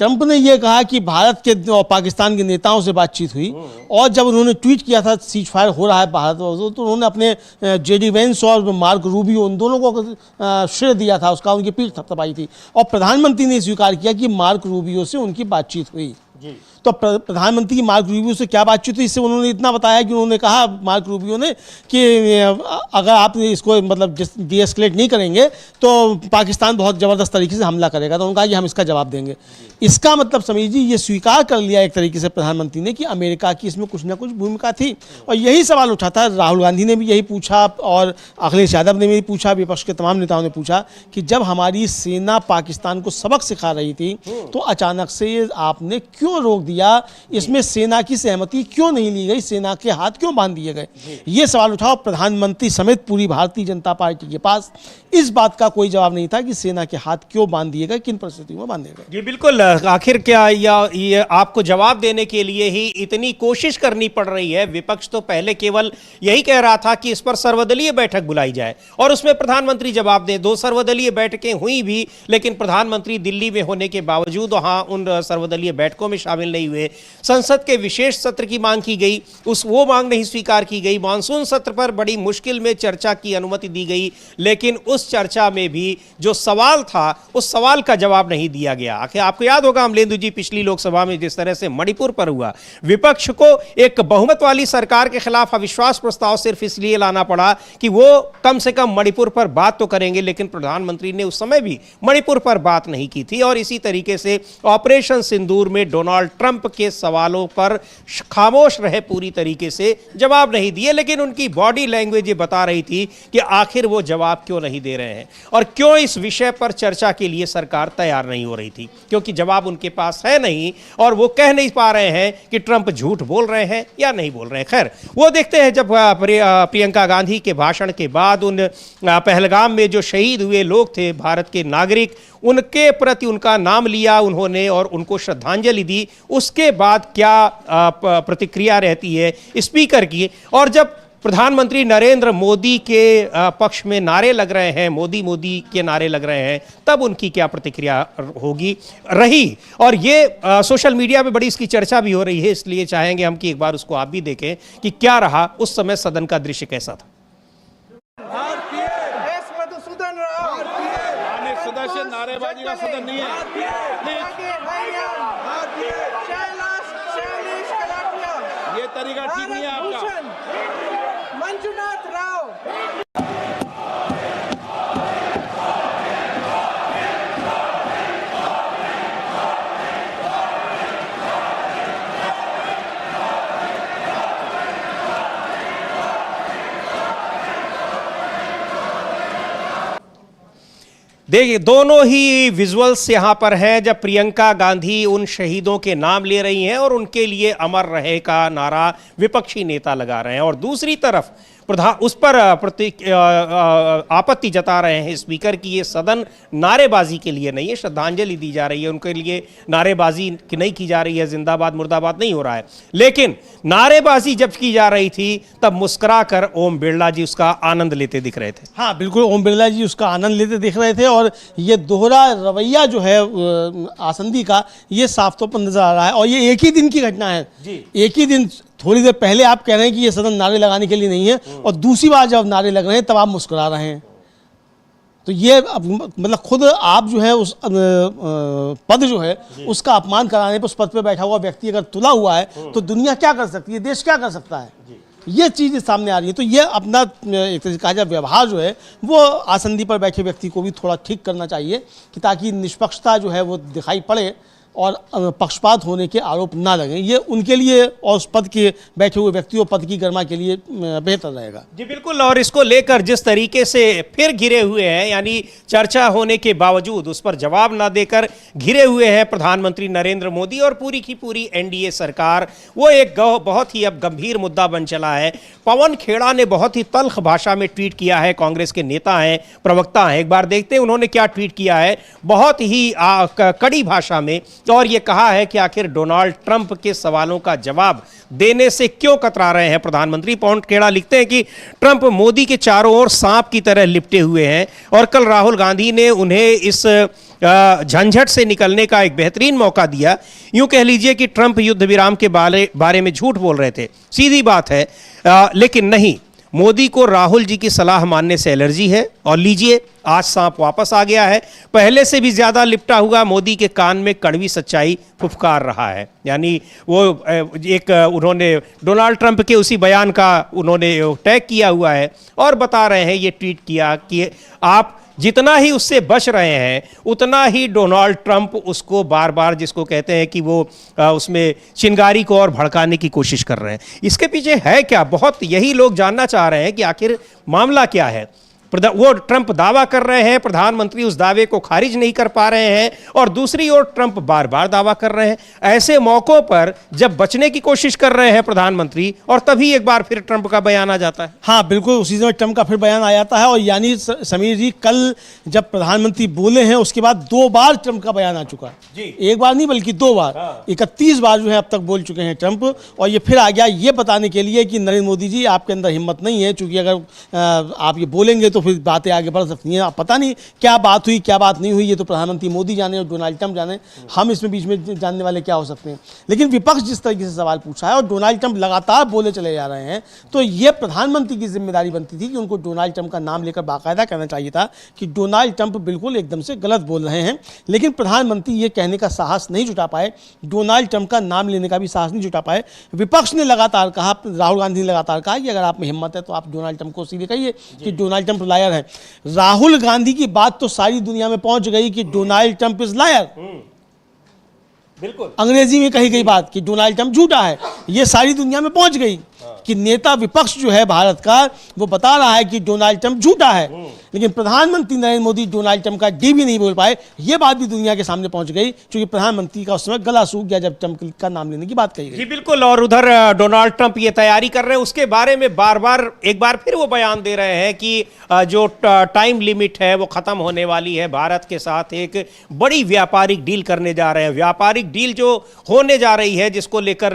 ट्रंप ने यह कहा कि भारत के और पाकिस्तान के नेताओं से बातचीत हुई, और जब उन्होंने ट्वीट किया था सीज फायर हो रहा है भारत, तो उन्होंने अपने जेडी वेंस और मार्क रूबियो उन दोनों को श्रेय दिया था, उसका उनकी पीठ थपथपाई थी। और प्रधानमंत्री ने स्वीकार किया कि मार्क रूबियो से उनकी बातचीत हुई। तो प्रधानमंत्री की मार्क रूबियो से क्या बातचीत हुई, इससे उन्होंने इतना बताया कि उन्होंने कहा मार्क रूबियो ने कि अगर आप इसको मतलब डीएस्केलेट नहीं करेंगे तो पाकिस्तान बहुत ज़बरदस्त तरीके से हमला करेगा। तो उन्होंने कहा कि हम इसका जवाब देंगे। इसका मतलब समीर जी ये स्वीकार कर लिया एक तरीके से प्रधानमंत्री ने कि अमेरिका की इसमें कुछ ना कुछ भूमिका थी। और यही सवाल उठा था, राहुल गांधी ने भी यही पूछा और अखिलेश यादव ने भी पूछा, विपक्ष के तमाम नेताओं ने पूछा कि जब हमारी सेना पाकिस्तान को सबक सिखा रही थी तो अचानक से आपने क्यों रोक दिया, इसमें सेना की सहमति क्यों नहीं ली गई, सेना के हाथ क्यों बांध दिए गए। ये सवाल उठाओ, प्रधानमंत्री समेत पूरी भारतीय जनता पार्टी के पास इस बात का कोई जवाब नहीं था कि सेना के हाथ क्यों बांध दिए गए, किन परिस्थितियों में बांधे गए। जी बिल्कुल, आखिर क्या ये आपको जवाब देने के लिए ही इतनी कोशिश करनी पड़ रही है। विपक्ष तो पहले केवल यही कह रहा था कि इस पर सर्वदलीय बैठक बुलाई जाए और उसमें प्रधानमंत्री जवाब दें। 2 सर्वदलीय बैठकें हुई भी, लेकिन प्रधानमंत्री दिल्ली में होने के बावजूद वहां उन सर्वदलीय बैठकों में शामिल नहीं हुए। संसद के विशेष सत्र की मांग की गई, वो मांग नहीं स्वीकार की गई। मानसून सत्र पर बड़ी मुश्किल में चर्चा की अनुमति दी गई, लेकिन उस चर्चा में भी जो सवाल था उस सवाल का जवाब नहीं दिया गया। आखिर आपको याद होगा अमलेंदु जी, पिछली लोकसभा में जिस तरह से मणिपुर पर हुआ, विपक्ष को एक बहुमत वाली सरकार के खिलाफ अविश्वास प्रस्ताव सिर्फ इसलिए लाना पड़ा कि वो कम से कम मणिपुर पर बात तो करेंगे, लेकिन प्रधानमंत्री ने उस समय भी मणिपुर पर बात नहीं की थी। और इसी तरीके से ऑपरेशन सिंदूर में डोनाल्ड ट्रंप के सवालों पर खामोश रहे, पूरी तरीके से जवाब नहीं दिए, लेकिन उनकी बॉडी लैंग्वेज ये बता रही थी कि आखिर वो जवाब क्यों नहीं दे रहे हैं और क्यों इस विषय पर चर्चा के लिए सरकार तैयार नहीं हो रही थी, क्योंकि जवाब उनके पास है नहीं और वो कह नहीं पा रहे हैं कि ट्रंप झूठ बोल रहे हैं या नहीं बोल रहे हैं। खैर वो देखते हैं, जब प्रियंका गांधी के भाषण के बाद उन पहलगाम में जो शहीद हुए लोग थे, भारत के नागरिक, उनके प्रति उनका नाम लिया उन्होंने और उनको श्रद्धांजलि दी, उसके बाद क्या प्रतिक्रिया रहती है स्पीकर की। और जब प्रधानमंत्री नरेंद्र मोदी के पक्ष में नारे लग रहे हैं, मोदी मोदी के नारे लग रहे हैं, तब उनकी क्या प्रतिक्रिया होगी रही। और ये सोशल मीडिया पे बड़ी इसकी चर्चा भी हो रही है, इसलिए चाहेंगे हम कि एक बार उसको आप भी देखें कि क्या रहा उस समय सदन का दृश्य कैसा था। सदस्य नारेबाजी का सदन नहीं है। ये तरीका ठीक नहीं है आपका। मंजुनाथ राव। देखिए दोनों ही विजुअल्स यहाँ पर हैं जब प्रियंका गांधी उन शहीदों के नाम ले रही हैं और उनके लिए अमर रहे का नारा विपक्षी नेता लगा रहे हैं, और दूसरी तरफ उस पर आपत्ति जता रहे हैं स्पीकर की ये सदन नारेबाजी के लिए नहीं है, श्रद्धांजलि दी जा रही है, उनके लिए नारेबाजी नहीं की जा रही है, जिंदाबाद मुर्दाबाद नहीं हो रहा है। लेकिन नारेबाजी जब की जा रही थी तब मुस्कुराकर ओम बिरला जी उसका आनंद लेते दिख रहे थे। हाँ बिल्कुल, ओम बिरला जी उसका आनंद लेते दिख रहे थे और ये दोहरा रवैया जो है आसंदी का, ये साफ तौर पर नजर आ रहा है। और ये एक ही दिन की घटना है जी। एक ही दिन, थोड़ी देर पहले आप कह रहे हैं कि ये सदन नारे लगाने के लिए नहीं है और दूसरी बार जब नारे लग रहे हैं तब आप मुस्कुरा रहे हैं। तो ये मतलब खुद आप जो है उस पद जो है उसका अपमान कराने पर, उस पद पे बैठा हुआ व्यक्ति अगर तुला हुआ है तो दुनिया क्या कर सकती है, देश क्या कर सकता है। ये चीज़ सामने आ रही है। तो ये अपना एक तरीके का व्यवहार जो है वो आसंदी पर बैठे व्यक्ति को भी थोड़ा ठीक करना चाहिए कि ताकि निष्पक्षता जो है वो दिखाई पड़े और पक्षपात होने के आरोप ना लगें। ये उनके लिए और उस पद के बैठे हुए व्यक्तियों पद की गरिमा के लिए बेहतर रहेगा। जी बिल्कुल। और इसको लेकर जिस तरीके से फिर घिरे हुए हैं, यानी चर्चा होने के बावजूद उस पर जवाब ना देकर घिरे हुए हैं प्रधानमंत्री नरेंद्र मोदी और पूरी की पूरी एनडीए सरकार, वो एक बहुत ही अब गंभीर मुद्दा बन चला है। पवन खेड़ा ने बहुत ही तल्ख भाषा में ट्वीट किया है, कांग्रेस के नेता हैं, प्रवक्ता हैं। एक बार देखते हैं उन्होंने क्या ट्वीट किया है, बहुत ही कड़ी भाषा में। और ये कहा है कि आखिर डोनाल्ड ट्रंप के सवालों का जवाब देने से क्यों कतरा रहे हैं प्रधानमंत्री। पवन खेड़ा लिखते हैं कि ट्रंप मोदी के चारों ओर सांप की तरह लिपटे हुए हैं और कल राहुल गांधी ने उन्हें इस झंझट से निकलने का एक बेहतरीन मौका दिया। यूं कह लीजिए कि ट्रंप युद्ध विराम के बारे में झूठ बोल रहे थे, सीधी बात है। लेकिन नहीं, मोदी को राहुल जी की सलाह मानने से एलर्जी है और लीजिए आज सांप वापस आ गया है। पहले से भी ज्यादा लिपटा हुआ मोदी के कान में कड़वी सच्चाई फुफकार रहा है। यानी वो एक उन्होंने डोनाल्ड ट्रंप के उसी बयान का उन्होंने टैग किया हुआ है और बता रहे हैं, ये ट्वीट किया कि आप जितना ही उससे बच रहे हैं उतना ही डोनाल्ड ट्रंप उसको बार बार, जिसको कहते हैं कि वो उसमें चिंगारी को और भड़काने की कोशिश कर रहे हैं। इसके पीछे है क्या, बहुत यही लोग जानना चाह रहे हैं कि आखिर मामला क्या है। वो ट्रंप दावा कर रहे हैं, प्रधानमंत्री उस दावे को खारिज नहीं कर पा रहे हैं और दूसरी ओर ट्रंप बार बार दावा कर रहे हैं। ऐसे मौकों पर जब बचने की कोशिश कर रहे हैं प्रधानमंत्री और तभी एक बार फिर ट्रंप का बयान आ जाता है। हाँ बिल्कुल, उसी समय ट्रंप का फिर बयान आ जाता है। और यानी समीर जी, कल जब प्रधानमंत्री बोले हैं उसके बाद 2 बार ट्रंप का बयान आ चुका है। एक बार नहीं बल्कि 2 बार। 31 बार जो है अब तक बोल चुके हैं ट्रंप। और ये फिर आ गया ये बताने के लिए कि नरेंद्र मोदी जी आपके अंदर हिम्मत नहीं है, चूंकि अगर आप ये बोलेंगे तो फिर बातें आगे बढ़ सकती हैं। पता नहीं क्या बात हुई क्या बात नहीं हुई, ये तो प्रधानमंत्री मोदी जाने और डोनाल्ड ट्रंप जाने, हम इसमें बीच में जानने वाले क्या हो सकते हैं। लेकिन विपक्ष जिस तरीके से सवाल पूछा है और डोनाल्ड ट्रंप लगातार बोले चले जा रहे हैं, तो ये प्रधानमंत्री की जिम्मेदारी बनती थी कि उनको डोनाल्ड ट्रंप का नाम लेकर बाकायदा कहना चाहिए था कि डोनाल्ड ट्रंप बिल्कुल एकदम से गलत बोल रहे हैं। लेकिन प्रधानमंत्री ये कहने का साहस नहीं जुटा पाए, डोनाल्ड ट्रंप का नाम लेने का भी साहस नहीं जुटा पाए। विपक्ष ने लगातार कहा, राहुल गांधी ने लगातार कहा कि अगर आप में हिम्मत है तो आप डोनाल्ड ट्रंप को सीधे कहिए कि डोनाल्ड ट्रंप लायर है। राहुल गांधी की बात तो सारी दुनिया में पहुंच गई कि डोनाल्ड ट्रंप इज लायर। बिल्कुल, अंग्रेजी में कही गई बात कि डोनाल्ड ट्रंप झूठा है, ये सारी दुनिया में पहुंच गई कि नेता विपक्ष जो है भारत का वो बता रहा है कि डोनाल्ड ट्रंप झूठा है। लेकिन प्रधानमंत्री नरेंद्र मोदी डोनाल्ड ट्रंप का डी भी नहीं बोल पाए। ये बात भी दुनिया के सामने पहुंच गई क्योंकि प्रधानमंत्री का उस समय गला सूख गया जब ट्रंप का नाम लेने की बात कही गई। जी बिल्कुल। और उधर डोनाल्ड ट्रंप ये तैयारी कर रहे हैं, उसके बारे में बार बार एक बार फिर वो बयान दे रहे हैं कि जो टाइम लिमिट है वो खत्म होने वाली है। भारत के साथ एक बड़ी व्यापारिक डील करने जा रहे हैं। व्यापारिक डील जो होने जा रही है जिसको लेकर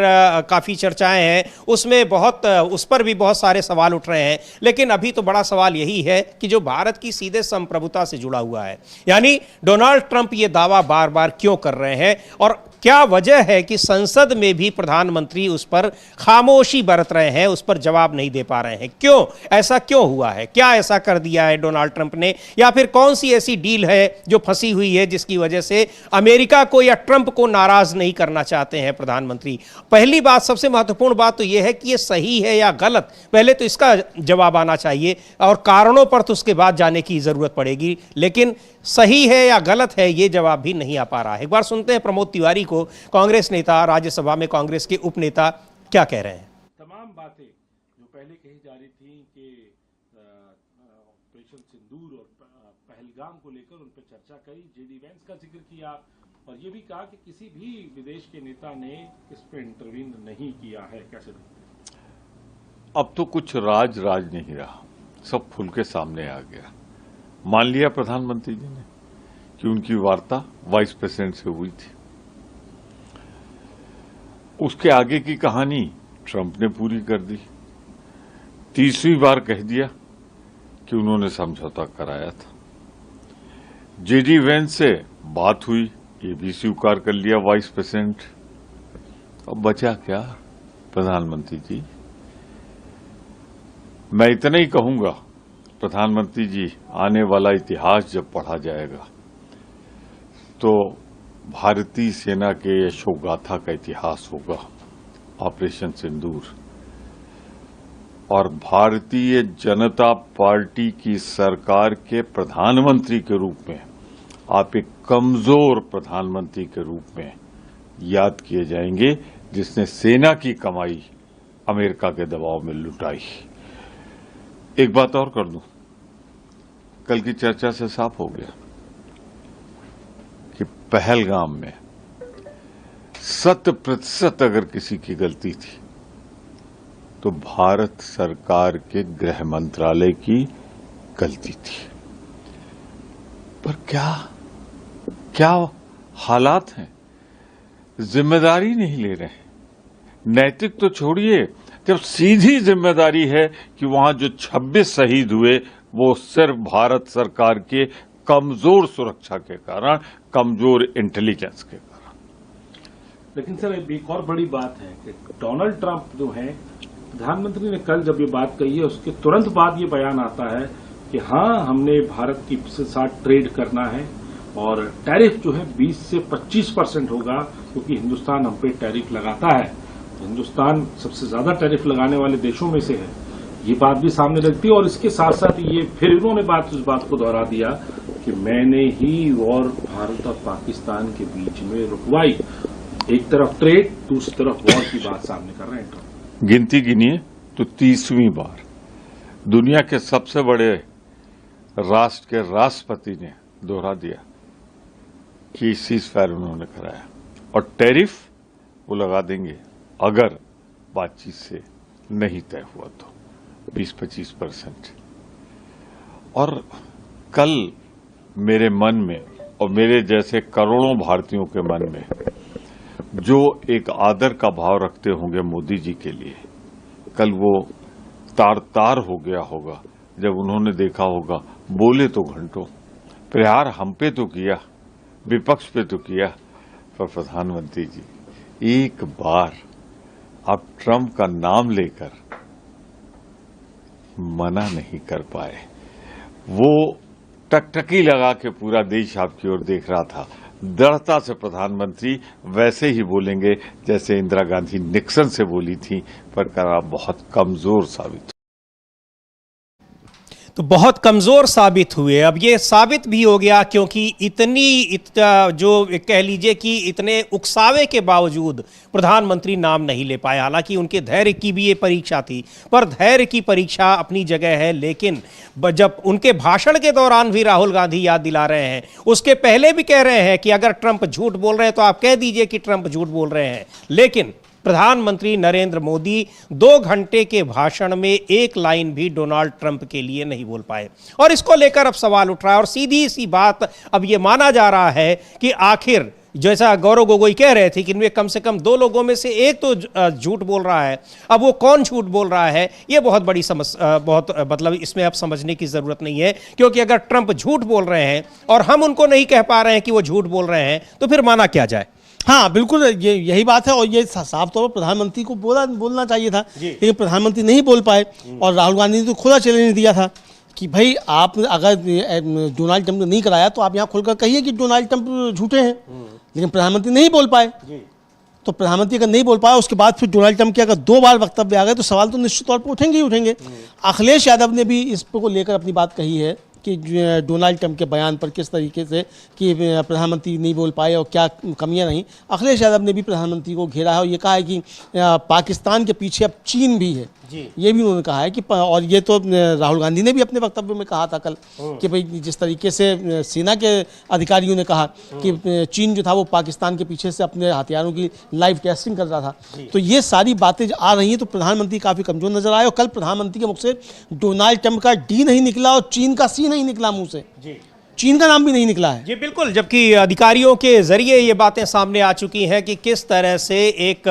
काफी चर्चाएं हैं, उसमें उस पर भी बहुत सारे सवाल उठ रहे हैं। लेकिन अभी तो बड़ा सवाल यही है कि जो भारत की सीधे संप्रभुता से जुड़ा हुआ है, यानी डोनाल्ड ट्रंप ये दावा बार बार क्यों कर रहे हैं और क्या वजह है कि संसद में भी प्रधानमंत्री उस पर खामोशी बरत रहे हैं, उस पर जवाब नहीं दे पा रहे हैं। क्यों ऐसा क्यों हुआ है, क्या ऐसा कर दिया है डोनाल्ड ट्रंप ने, या फिर कौन सी ऐसी डील है जो फंसी हुई है जिसकी वजह से अमेरिका को या ट्रंप को नाराज नहीं करना चाहते हैं प्रधानमंत्री। पहली बात, सबसे महत्वपूर्ण बात तो यह है कि यह सही है या गलत, पहले तो इसका जवाब आना चाहिए और कारणों पर तो उसके बाद जाने की जरूरत पड़ेगी। लेकिन सही है या गलत है ये जवाब भी नहीं आ पा रहा है। एक बार सुनते हैं प्रमोद तिवारी को, कांग्रेस नेता, राज्यसभा में कांग्रेस के उपनेता, क्या कह रहे हैं। तमाम बातें जो पहले कही जा रही थी कि ऑपरेशन सिंदूर और पहलगाम को लेकर उन पर चर्चा करी, जेडी वेंस का जिक्र किया और ये भी कहा कि किसी भी विदेश के नेता ने इस पर इंटरवीन नहीं किया है। कैसे अब तो कुछ राज नहीं रहा, सब खुल के सामने आ गया। मान लिया प्रधानमंत्री जी ने कि उनकी वार्ता वाइस प्रेसिडेंट से हुई थी, उसके आगे की कहानी ट्रंप ने पूरी कर दी। तीसरी बार कह दिया कि उन्होंने समझौता कराया था। जेडी वेंस से बात हुई, ये भी स्वीकार कर लिया वाइस प्रेसिडेंट। अब बचा क्या प्रधानमंत्री जी? मैं इतना ही कहूंगा, प्रधानमंत्री जी, आने वाला इतिहास जब पढ़ा जाएगा तो भारतीय सेना के यशोगाथा का इतिहास होगा। ऑपरेशन सिंदूर और भारतीय जनता पार्टी की सरकार के प्रधानमंत्री के रूप में आप एक कमजोर प्रधानमंत्री के रूप में याद किए जाएंगे, जिसने सेना की कमाई अमेरिका के दबाव में लुटाई। एक बात और कर दूं, कल की चर्चा से साफ हो गया कि पहलगाम में 100% अगर किसी की गलती थी तो भारत सरकार के गृह मंत्रालय की गलती थी। पर क्या हालात हैं, जिम्मेदारी नहीं ले रहे। नैतिक तो छोड़िए, जब सीधी जिम्मेदारी है कि वहां जो 26 शहीद हुए वो सिर्फ भारत सरकार के कमजोर सुरक्षा के कारण, कमजोर इंटेलिजेंस के कारण। लेकिन सर एक और बड़ी बात है कि डोनाल्ड ट्रंप जो है, प्रधानमंत्री ने कल जब ये बात कही है उसके तुरंत बाद ये बयान आता है कि हाँ, हमने भारत की साथ ट्रेड करना है और टैरिफ जो है 20 से 25% होगा, क्योंकि हिंदुस्तान हम पे टैरिफ लगाता है। हिंदुस्तान सबसे ज्यादा टैरिफ लगाने वाले देशों में से है, ये बात भी सामने रखती है। और इसके साथ साथ ये फिर इन्होंने इस बात को दोहरा दिया कि मैंने ही और भारत और पाकिस्तान के बीच में रुकवाई। एक तरफ ट्रेड, दूसरी तरफ वॉर की बात सामने कर रहे हैं। गिनती गिनिए तो 30वीं बार दुनिया के सबसे बड़े राष्ट्र के राष्ट्रपति ने दोहरा दिया कि सीजफायर उन्होंने कराया और टैरिफ वो लगा देंगे अगर बातचीत से नहीं तय हुआ तो 20-25%। और कल मेरे मन में और मेरे जैसे करोड़ों भारतीयों के मन में जो एक आदर का भाव रखते होंगे मोदी जी के लिए, कल वो तार तार हो गया होगा जब उन्होंने देखा होगा, बोले तो घंटों, प्रहार हम पे तो किया, विपक्ष पे तो किया, पर प्रधानमंत्री जी एक बार आप ट्रंप का नाम लेकर मना नहीं कर पाए। वो टकटकी लगा के पूरा देश आपकी ओर देख रहा था। दृढ़ता से प्रधानमंत्री वैसे ही बोलेंगे जैसे इंदिरा गांधी निक्सन से बोली थी, पर करा बहुत कमजोर साबित। तो बहुत कमज़ोर साबित हुए। अब ये साबित भी हो गया क्योंकि जो कह लीजिए कि इतने उकसावे के बावजूद प्रधानमंत्री नाम नहीं ले पाए। हालांकि उनके धैर्य की भी ये परीक्षा थी, पर धैर्य की परीक्षा अपनी जगह है। लेकिन जब उनके भाषण के दौरान भी राहुल गांधी याद दिला रहे हैं, उसके पहले भी कह रहे हैं कि अगर ट्रंप झूठ बोल रहे हैं तो आप कह दीजिए कि ट्रंप झूठ बोल रहे हैं। लेकिन प्रधानमंत्री नरेंद्र मोदी 2 घंटे के भाषण में एक लाइन भी डोनाल्ड ट्रंप के लिए नहीं बोल पाए और इसको लेकर अब सवाल उठ रहा है। और सीधी सी बात अब यह माना जा रहा है कि आखिर जैसा गौरव गोगोई कह रहे थे कि इनमें कम से कम 2 लोगों में से एक तो झूठ बोल रहा है। अब वो कौन झूठ बोल रहा है, ये बहुत बड़ी समस्या, बहुत मतलब इसमें अब समझने की जरूरत नहीं है। क्योंकि अगर ट्रंप झूठ बोल रहे हैं और हम उनको नहीं कह पा रहे हैं कि वो झूठ बोल रहे हैं, तो फिर माना क्या जाए। हाँ बिल्कुल, यही बात है। और ये साफ तौर पर प्रधानमंत्री को बोलना चाहिए था, लेकिन प्रधानमंत्री नहीं बोल पाए। और राहुल गांधी ने तो खुला चैलेंज दिया था कि भाई आप अगर डोनाल्ड ट्रंप ने नहीं कराया तो आप यहाँ खुलकर कहिए कि डोनाल्ड ट्रंप झूठे हैं। लेकिन प्रधानमंत्री नहीं बोल पाए। तो प्रधानमंत्री अगर नहीं बोल पाया, उसके बाद फिर डोनाल्ड ट्रंप के अगर 2 बार वक्तव्य आ गए तो सवाल तो निश्चित तौर पर उठेंगे ही उठेंगे। अखिलेश यादव ने भी इस को लेकर अपनी बात कही है कि डोनाल्ड ट्रंप के बयान पर किस तरीके से कि प्रधानमंत्री नहीं बोल पाए और क्या कमियां नहीं। अखिलेश यादव ने भी प्रधानमंत्री को घेरा है और ये कहा है कि पाकिस्तान के पीछे अब चीन भी है। ये भी उन्होंने कहा है कि, और ये तो राहुल गांधी ने भी अपने वक्तव्य में कहा था कल कि भाई जिस तरीके से सेना के अधिकारियों ने कहा कि चीन जो था वो पाकिस्तान के पीछे से अपने हथियारों की लाइव टेस्टिंग कर रहा था। तो ये सारी बातें आ रही हैं, तो प्रधानमंत्री काफ़ी कमजोर नजर आए। और कल प्रधानमंत्री के मुख से डोनाल्ड ट्रंप का डी नहीं निकला और चीन का सी नहीं निकला मुंह से, चीन का नाम भी नहीं निकला है। जी बिल्कुल, जबकि अधिकारियों के जरिए ये बातें सामने आ चुकी हैं कि किस तरह से एक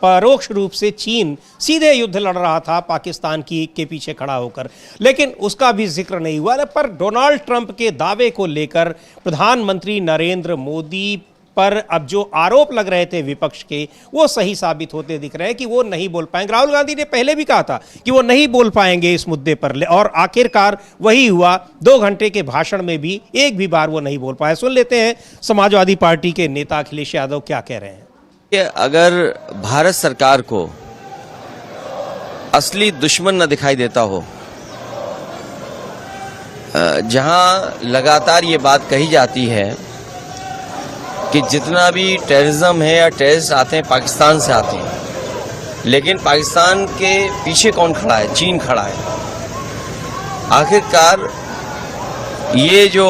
परोक्ष रूप से चीन सीधे युद्ध लड़ रहा था पाकिस्तान के पीछे खड़ा होकर, लेकिन उसका भी जिक्र नहीं हुआ। पर डोनाल्ड ट्रंप के दावे को लेकर प्रधानमंत्री नरेंद्र मोदी पर अब जो आरोप लग रहे थे विपक्ष के, वो सही साबित होते दिख रहे हैं कि वो नहीं बोल पाएंगे। राहुल गांधी ने पहले भी कहा था कि वो नहीं बोल पाएंगे इस मुद्दे पर, और आखिरकार वही हुआ। 2 घंटे के भाषण में भी एक भी बार वो नहीं बोल पाए। सुन लेते हैं समाजवादी पार्टी के नेता अखिलेश यादव क्या कह रहे हैं। अगर भारत सरकार को असली दुश्मन न दिखाई देता हो, जहां लगातार ये बात कही जाती है कि जितना भी टेररिज्म है या टेररिस्ट आते हैं पाकिस्तान से आते हैं, लेकिन पाकिस्तान के पीछे कौन खड़ा है? चीन खड़ा है। आखिरकार ये जो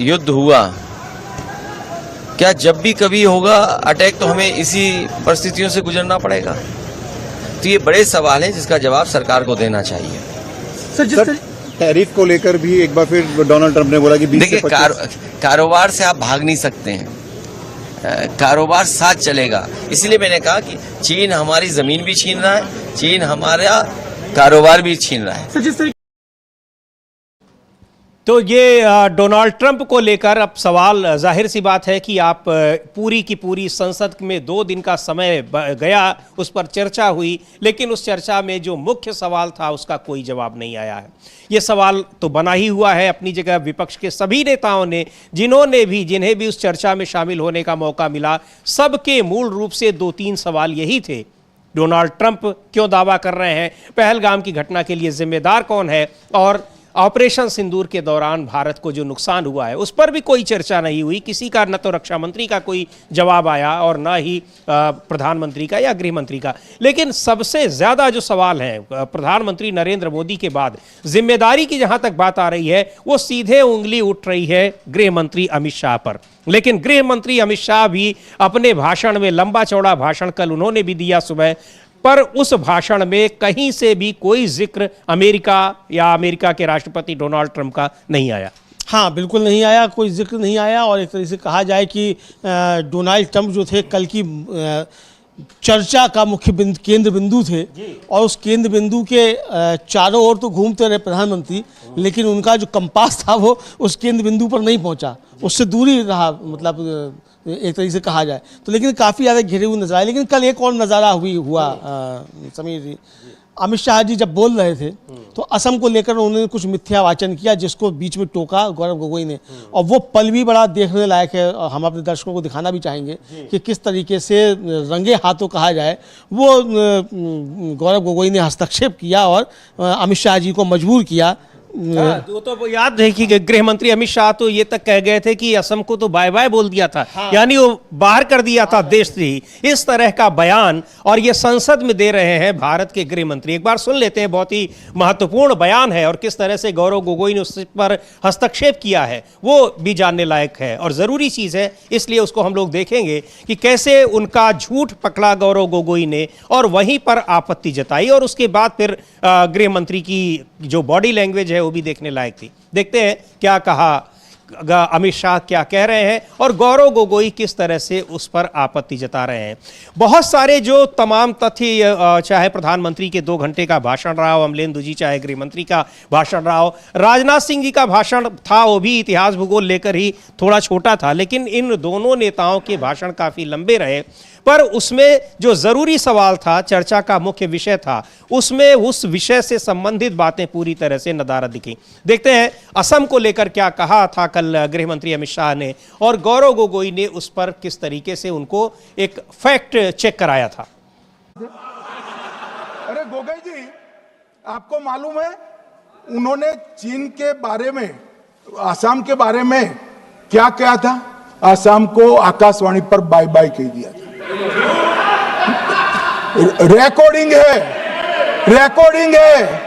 युद्ध हुआ, क्या जब भी कभी होगा अटैक तो हमें इसी परिस्थितियों से गुजरना पड़ेगा? तो ये बड़े सवाल हैं जिसका जवाब सरकार को देना चाहिए। सर, टैरिफ को लेकर भी एक बार फिर डोनाल्ड ट्रंप ने बोला कि 20 देखिए, कारोबार से आप भाग नहीं सकते हैं, कारोबार साथ चलेगा। इसलिए मैंने कहा कि चीन हमारी जमीन भी छीन रहा है, चीन हमारा कारोबार भी छीन रहा है। तो ये डोनाल्ड ट्रंप को लेकर अब सवाल जाहिर सी बात है कि आप पूरी की पूरी संसद में 2 दिन का समय गया, उस पर चर्चा हुई, लेकिन उस चर्चा में जो मुख्य सवाल था उसका कोई जवाब नहीं आया है। ये सवाल तो बना ही हुआ है अपनी जगह। विपक्ष के सभी नेताओं ने जिन्हें भी उस चर्चा में शामिल होने का मौका मिला, सबके मूल रूप से 2-3 सवाल यही थे। डोनाल्ड ट्रंप क्यों दावा कर रहे हैं? पहलगाम की घटना के लिए जिम्मेदार कौन है? और ऑपरेशन सिंदूर के दौरान भारत को जो नुकसान हुआ है उस पर भी कोई चर्चा नहीं हुई। किसी का न तो रक्षा मंत्री का कोई जवाब आया और न ही प्रधानमंत्री का या गृह मंत्री का। लेकिन सबसे ज़्यादा जो सवाल है प्रधानमंत्री नरेंद्र मोदी के बाद जिम्मेदारी की जहां तक बात आ रही है, वो सीधे उंगली उठ रही है गृह मंत्री अमित शाह पर। लेकिन गृह मंत्री अमित शाह भी अपने भाषण में, लंबा चौड़ा भाषण कल उन्होंने भी दिया सुबह, पर उस भाषण में कहीं से भी कोई जिक्र अमेरिका या अमेरिका के राष्ट्रपति डोनाल्ड ट्रंप का नहीं आया। हाँ, बिल्कुल नहीं आया, कोई जिक्र नहीं आया। और एक तरह से कहा जाए कि डोनाल्ड ट्रंप जो थे कल की चर्चा का मुख्य केंद्र बिंदु थे, और उस केंद्र बिंदु के चारों ओर तो घूमते रहे प्रधानमंत्री, लेकिन उनका जो कंपास था वो उस केंद्र बिंदु पर नहीं पहुंचा, उससे दूरी रहा, मतलब एक तरीके से कहा जाए तो। लेकिन काफ़ी ज़्यादा घिरे हुए नजर आए। लेकिन कल एक और नज़ारा हुआ समीर जी, अमित शाह जी जब बोल रहे थे तो असम को लेकर उन्होंने कुछ मिथ्या वाचन किया, जिसको बीच में टोका गौरव गोगोई ने, और वो पल भी बड़ा देखने लायक है। और हम अपने दर्शकों को दिखाना भी चाहेंगे कि किस तरीके से रंगे हाथों कहा जाए वो गौरव गोगोई ने हस्तक्षेप किया और अमित शाह जी को मजबूर किया। वो तो याद है कि गृह मंत्री अमित शाह तो ये तक कह गए थे कि असम को तो बाय बाय बोल दिया था। हाँ। यानी वो बाहर कर दिया था देश से ही। इस तरह का बयान और ये संसद में दे रहे हैं भारत के गृह मंत्री। एक बार सुन लेते हैं, बहुत ही महत्वपूर्ण बयान है और किस तरह से गौरव गोगोई ने उस पर हस्तक्षेप किया है वो भी जानने लायक है और ज़रूरी चीज़ है। इसलिए उसको हम लोग देखेंगे कि कैसे उनका झूठ पकड़ा गौरव गोगोई ने और वहीं पर आपत्ति जताई, और उसके बाद फिर गृह मंत्री की जो बॉडी लैंग्वेज है वो भी देखने लायक थी। देखते हैं क्या कहा अमित शाह, क्या कह रहे हैं और गौरव गोगोई किस तरह से उस पर आपत्ति जता रहे हैं। बहुत सारे जो तमाम तथ्य, चाहे प्रधानमंत्री के 2 घंटे का भाषण रहा हो, अमलेंदु जी, चाहे गृह मंत्री का भाषण रहा हो, राजनाथ सिंह जी का भाषण था, वो भी इतिहास भूगोल लेकर ही थोड़ा छोटा था, लेकिन इन दोनों नेताओं के भाषण काफी लंबे रहे। पर उसमें जो जरूरी सवाल था, चर्चा का मुख्य विषय था, उसमें उस विषय से संबंधित बातें पूरी तरह से नदारद दिखी। देखते हैं असम को लेकर क्या कहा था कल गृह मंत्री अमित शाह ने और गौरव गोगोई ने उस पर किस तरीके से उनको एक फैक्ट चेक कराया था। अरे गोगोई जी, आपको मालूम है उन्होंने चीन के बारे में, असम के बारे में क्या कहा था? असम को आकाशवाणी पर बाय बाय कह दिया था। रिकॉर्डिंग है, रिकॉर्डिंग है।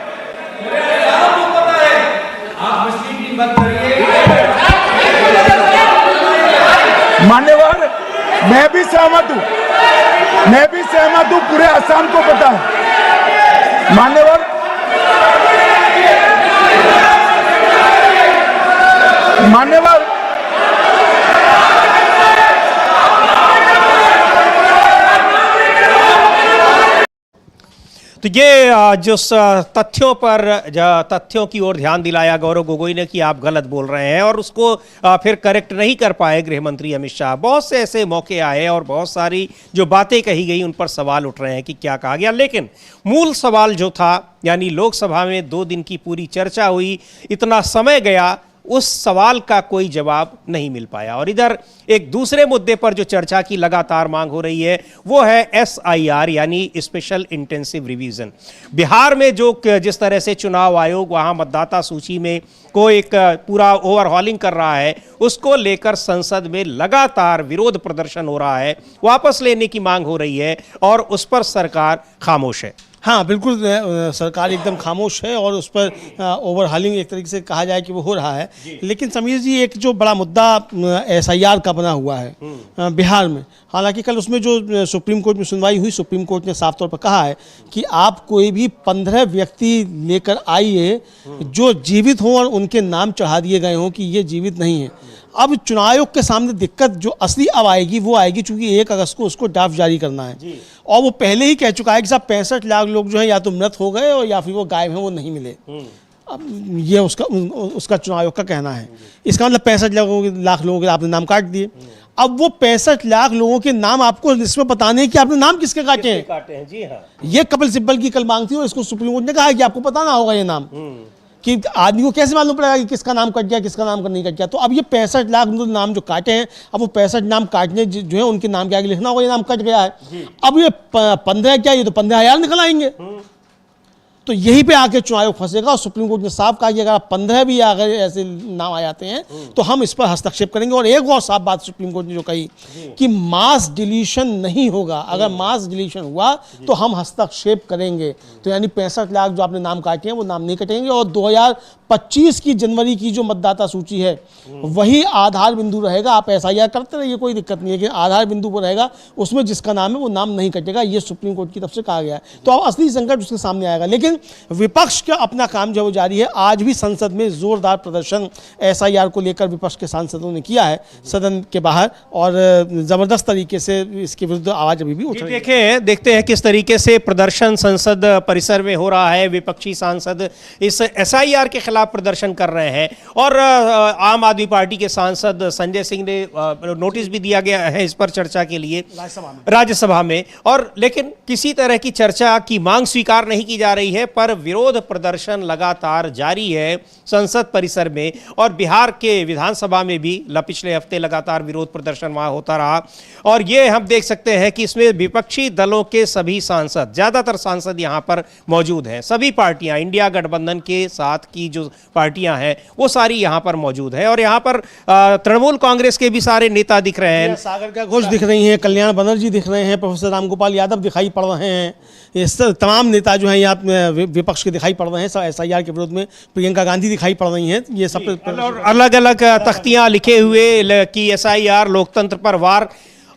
मान्यवर, मैं भी सहमत हूं, मैं भी सहमत हूं, पूरे असम को पता है। मान्यवर, मान्यवर, तो ये जो तथ्यों की ओर ध्यान दिलाया गौरव गोगोई ने कि आप गलत बोल रहे हैं, और उसको फिर करेक्ट नहीं कर पाए गृह मंत्री अमित शाह। बहुत से ऐसे मौके आए और बहुत सारी जो बातें कही गई उन पर सवाल उठ रहे हैं कि क्या कहा गया। लेकिन मूल सवाल जो था, यानी लोकसभा में 2 दिन की पूरी चर्चा हुई, इतना समय गया, उस सवाल का कोई जवाब नहीं मिल पाया। और इधर एक दूसरे मुद्दे पर जो चर्चा की लगातार मांग हो रही है वो है SIR यानी स्पेशल इंटेंसिव रिवीजन। बिहार में जो जिस तरह से चुनाव आयोग वहां मतदाता सूची में को एक पूरा ओवरहॉलिंग कर रहा है, उसको लेकर संसद में लगातार विरोध प्रदर्शन हो रहा है, वापस लेने की मांग हो रही है और उस पर सरकार खामोश है। हाँ बिल्कुल, सरकार एकदम खामोश है और उस पर ओवरहालिंग एक तरीके से कहा जाए कि वो हो रहा है। लेकिन समीर जी, एक जो बड़ा मुद्दा SIR का बना हुआ है बिहार में, हालांकि कल उसमें जो सुप्रीम कोर्ट में सुनवाई हुई, सुप्रीम कोर्ट ने साफ तौर पर कहा है कि आप कोई भी 15 व्यक्ति लेकर आइए जो जीवित हों और उनके नाम चढ़ा दिए गए हों कि ये जीवित नहीं है। अब चुनाव आयोग के सामने दिक्कत जो असली अब आएगी वो आएगी, चूंकि 1 अगस्त को उसको ड्राफ्ट जारी करना है और वो पहले ही कह चुका है कि साहब 65 लाख लोग जो है या तो मृत हो गए और या फिर वो गायब हैं, वो नहीं मिले। अब ये उसका चुनाव आयोग का कहना है। इसका मतलब 65 लाख लोगों के आपने नाम काट दिए। अब वो 65 लाख लोगों के नाम आपको लिस्ट में बताने कि आपने नाम किसके काटे हैं। जी हाँ, ये कपिल सिब्बल की कल मांग थी और इसको सुप्रीम कोर्ट ने कहा कि आपको बताना होगा ये नाम, कि आदमी को कैसे मालूम पड़ेगा कि किसका नाम कट गया किसका नाम नहीं कट गया। तो अब ये 65 लाख नाम जो काटे हैं, अब वो 65 नाम काटने जो है उनके नाम के आगे लिखना होगा ये नाम कट गया है। अब ये 15 क्या, ये तो 15,000 निकल आएंगे। तो यही पे आके चुनाव आयोग फंसेगा और सुप्रीम कोर्ट ने साफ कहा कि अगर 15 भी अगर ऐसे नाम आ जाते हैं तो हम इस पर हस्तक्षेप करेंगे। और एक और साफ बात सुप्रीम कोर्ट ने जो कही कि मास डिलीशन नहीं होगा, अगर मास डिलीशन हुआ तो हम हस्तक्षेप करेंगे। तो यानी 65 लाख जो आपने नाम काटे हैं वो नाम नहीं कटेंगे और 2025 की जनवरी की जो मतदाता सूची है वही आधार बिंदु रहेगा। आप SIR करते रहिए, कोई दिक्कत नहीं है, लेकिन आधार बिंदु पर रहेगा, उसमें जिसका नाम है वो नाम नहीं कटेगा। ये सुप्रीम कोर्ट की तरफ से कहा गया है। तो अब असली संकट उसके सामने आएगा। लेकिन विपक्ष का अपना काम जो जारी है, आज भी संसद में जोरदार प्रदर्शन SIR को लेकर विपक्ष के सांसदों ने किया है सदन के बाहर और जबरदस्त तरीके से इसके विरुद्ध आवाज अभी भी उठ रही है। देखते हैं किस तरीके से प्रदर्शन संसद परिसर में हो रहा है। विपक्षी सांसद इस SIR के खिलाफ प्रदर्शन कर रहे हैं और आम आदमी पार्टी के सांसद संजय सिंह ने नोटिस भी दिया गया है इस पर चर्चा के लिए राज्यसभा में। और लेकिन किसी तरह की चर्चा की मांग स्वीकार नहीं की जा रही है, पर विरोध प्रदर्शन लगातार जारी है संसद परिसर में। और बिहार के विधानसभा में भी पिछले हफ्ते लगातार विरोध प्रदर्शन वहां होता रहा और ये हम देख सकते हैं कि इसमें विपक्षी दलों के सभी सांसद, ज्यादातर सांसद यहां पर मौजूद हैं। सभी पार्टियां, इंडिया गठबंधन के साथ की जो पार्टियां हैं वो सारी यहां पर मौजूद है और यहां पर तृणमूल कांग्रेस के भी सारे नेता दिख रहे हैं। सागर का घोष दिख रही हैं, कल्याण बनर्जी दिख रहे हैं, प्रोफेसर रामगोपाल यादव दिखाई पड़ रहे हैं। ये तमाम नेता जो हैं यहाँ विपक्ष के दिखाई पड़ रहे हैं। सब SIR के विरोध में प्रियंका गांधी दिखाई पड़ रही हैं। ये सब अलग अलग तख्तियां लिखे हुए कि SIR लोकतंत्र पर वार।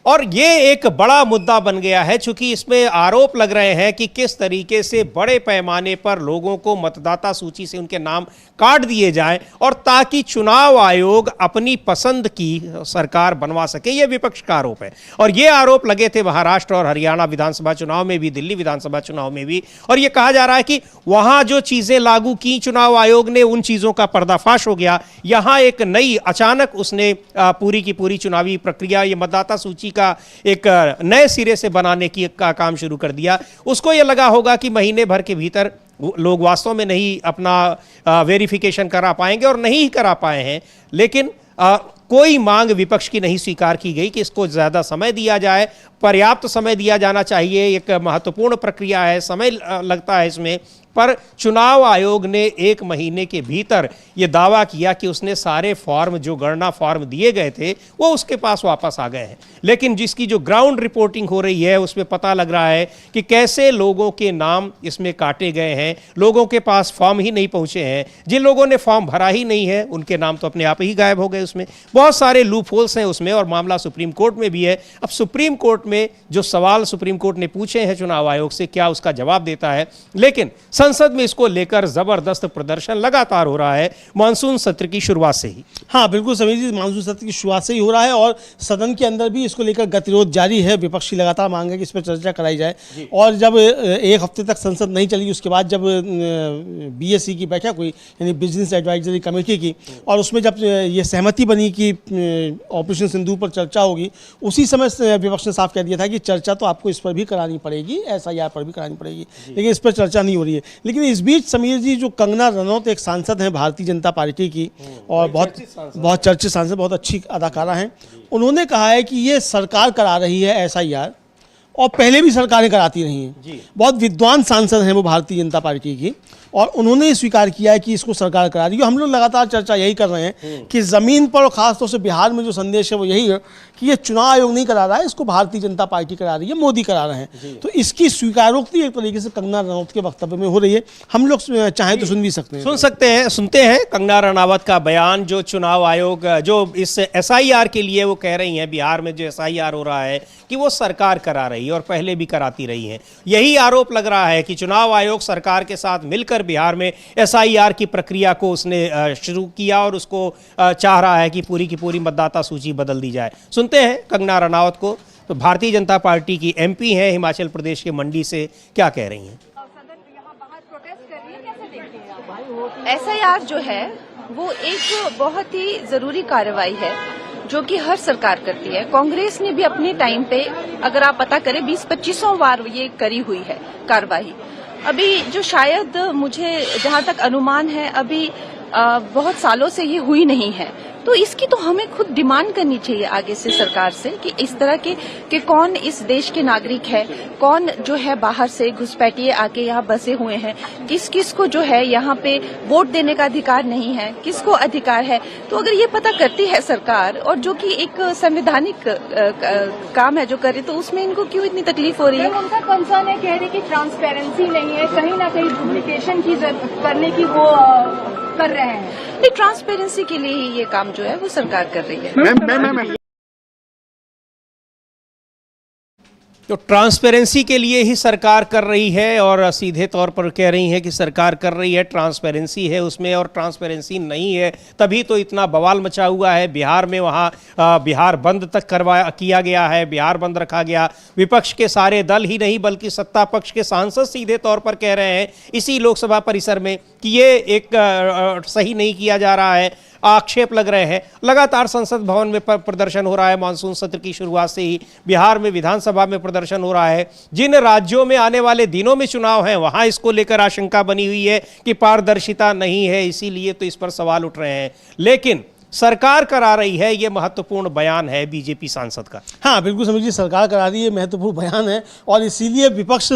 और ये एक बड़ा मुद्दा बन गया है, चूंकि इसमें आरोप लग रहे हैं कि किस तरीके से बड़े पैमाने पर लोगों को मतदाता सूची से उनके नाम काट दिए जाएं और ताकि चुनाव आयोग अपनी पसंद की सरकार बनवा सके। ये विपक्ष का आरोप है और ये आरोप लगे थे महाराष्ट्र और हरियाणा विधानसभा चुनाव में भी, दिल्ली विधानसभा चुनाव में भी। और ये कहा जा रहा है कि वहां जो चीजें लागू की चुनाव आयोग ने, उन चीजों का पर्दाफाश हो गया। यहां एक नई अचानक उसने पूरी की पूरी चुनावी प्रक्रिया, ये मतदाता सूची का एक नए सिरे से बनाने की का काम शुरू कर दिया। उसको ये लगा होगा कि महीने भर के भीतर लोग वास्तव में नहीं अपना वेरिफिकेशन करा पाएंगे और नहीं ही करा पाए हैं। लेकिन कोई मांग विपक्ष की नहीं स्वीकार की गई कि इसको ज्यादा समय दिया जाए, पर्याप्त समय दिया जाना चाहिए। एक महत्वपूर्ण प्रक्रिया है, समय लगता है इसमें। पर चुनाव आयोग ने 1 महीने के भीतर यह दावा किया कि उसने सारे फॉर्म, जो गणना फॉर्म दिए गए थे, वो उसके पास वापस आ गए हैं। लेकिन जिसकी जो ग्राउंड रिपोर्टिंग हो रही है उसमें पता लग रहा है कि कैसे लोगों के नाम इसमें काटे गए हैं। लोगों के पास फॉर्म ही नहीं पहुंचे हैं। जिन लोगों ने फॉर्म भरा ही नहीं है उनके नाम तो अपने आप ही गायब हो गए। उसमें बहुत सारे लूप होल्स हैं उसमें और मामला सुप्रीम कोर्ट में भी है। अब सुप्रीम कोर्ट में जो सवाल सुप्रीम कोर्ट ने पूछे हैं चुनाव आयोग से, क्या उसका जवाब देता है। लेकिन संसद में इसको लेकर जबरदस्त प्रदर्शन लगातार हो रहा है मानसून सत्र की शुरुआत से ही। हाँ बिल्कुल समीर जी, मानसून सत्र की शुरुआत से ही हो रहा है और सदन के अंदर भी इसको लेकर गतिरोध जारी है। विपक्ष की लगातार मांग है कि इस पर चर्चा कराई जाए और जब 1 हफ्ते तक संसद नहीं चली, उसके बाद जब BSC की बैठक हुई, यानी बिजनेस एडवाइजरी कमेटी की, और उसमें जब ये सहमति बनी कि ऑपरेशन सिंदूर पर चर्चा होगी, उसी समय विपक्ष ने साफ कह दिया था कि चर्चा तो आपको इस पर भी करानी पड़ेगी, SIR पर भी करानी पड़ेगी, लेकिन इस पर चर्चा नहीं हो रही है। लेकिन इस बीच समीर जी, जो कंगना रनौत एक सांसद हैं भारतीय जनता पार्टी की और बहुत चर्चित सांसद, बहुत अच्छी अदाकारा हैं, उन्होंने कहा है कि ये सरकार करा रही है SIR और पहले भी सरकारें कराती रही हैं। बहुत विद्वान सांसद हैं वो भारतीय जनता पार्टी की, और उन्होंने स्वीकार किया है कि इसको सरकार करा रही है। हम लोग लगातार चर्चा यही कर रहे हैं कि ज़मीन पर और ख़ासतौर से बिहार में जो संदेश है वो यही है कि ये चुनाव आयोग नहीं करा रहा है, इसको भारतीय जनता पार्टी करा रही है, मोदी करा रहे हैं। तो इसकी स्वीकारोक्ति एक तरीके से कंगना रनौत के वक्तव्य में हो रही है। हम लोग चाहें तो सुन भी सकते हैं, सुनते हैं कंगना रनावत का बयान, जो चुनाव आयोग जो इस SIR के लिए वो कह रही हैं, बिहार में जो SIR हो रहा है कि वो सरकार करा रही है और पहले भी कराती रही है। यही आरोप लग रहा है कि चुनाव आयोग सरकार के साथ मिलकर बिहार में SIR की प्रक्रिया को उसने शुरू किया और उसको चाह रहा है कि पूरी की पूरी मतदाता सूची बदल दी जाए। सुनते हैं कंगना रनावत को। तो भारतीय जनता पार्टी की MP हैं हिमाचल प्रदेश के मंडी से, क्या कह रही हैं? SIR जो है वो एक बहुत ही जरूरी कार्रवाई है जो कि हर सरकार करती है। कांग्रेस ने भी अपने टाइम पे, अगर आप पता करें, 20-25 बार ये करी हुई है कार्रवाई। अभी जो शायद मुझे जहां तक अनुमान है, अभी बहुत सालों से ये हुई नहीं है। तो इसकी तो हमें खुद डिमांड करनी चाहिए आगे से सरकार से कि इस तरह के कौन इस देश के नागरिक है, कौन जो है बाहर से घुसपैठिए आके यहाँ बसे हुए हैं, किस किस को जो है यहाँ पे वोट देने का अधिकार नहीं है, किसको अधिकार है। तो अगर ये पता करती है सरकार, और जो कि एक संवैधानिक काम है जो करे, तो उसमें इनको क्यों इतनी तकलीफ हो रही है? उनका कंसर्न है, कह रहे कि ट्रांसपेरेंसी नहीं है, कहीं ना कहीं डुप्लीकेशन की करने की वो कर रहे हैं। नहीं, ट्रांसपेरेंसी के लिए ही ये काम जो है वो सरकार कर रही है। तो ट्रांसपेरेंसी के लिए ही सरकार कर रही है, और सीधे तौर पर कह रही है कि सरकार कर रही है, ट्रांसपेरेंसी है उसमें, और ट्रांसपेरेंसी नहीं है तभी तो इतना बवाल मचा हुआ है बिहार में। वहाँ बिहार बंद तक किया गया है, बिहार बंद रखा गया। विपक्ष के सारे दल ही नहीं बल्कि सत्ता पक्ष के सांसद सीधे तौर पर कह रहे हैं इसी लोकसभा परिसर में कि ये एक सही नहीं किया जा रहा है, आक्षेप लग रहे हैं। लगातार संसद भवन में प्रदर्शन हो रहा है, मानसून सत्र की शुरुआत से ही बिहार में विधानसभा में प्रदर्शन हो रहा है। जिन राज्यों में आने वाले दिनों में चुनाव हैं वहां इसको लेकर आशंका बनी हुई है कि पारदर्शिता नहीं है, इसीलिए तो इस पर सवाल उठ रहे हैं। लेकिन सरकार करा रही है, ये महत्वपूर्ण बयान है बीजेपी सांसद का। हाँ बिल्कुल समीर जी, सरकार करा रही है, महत्वपूर्ण बयान है, और इसीलिए विपक्ष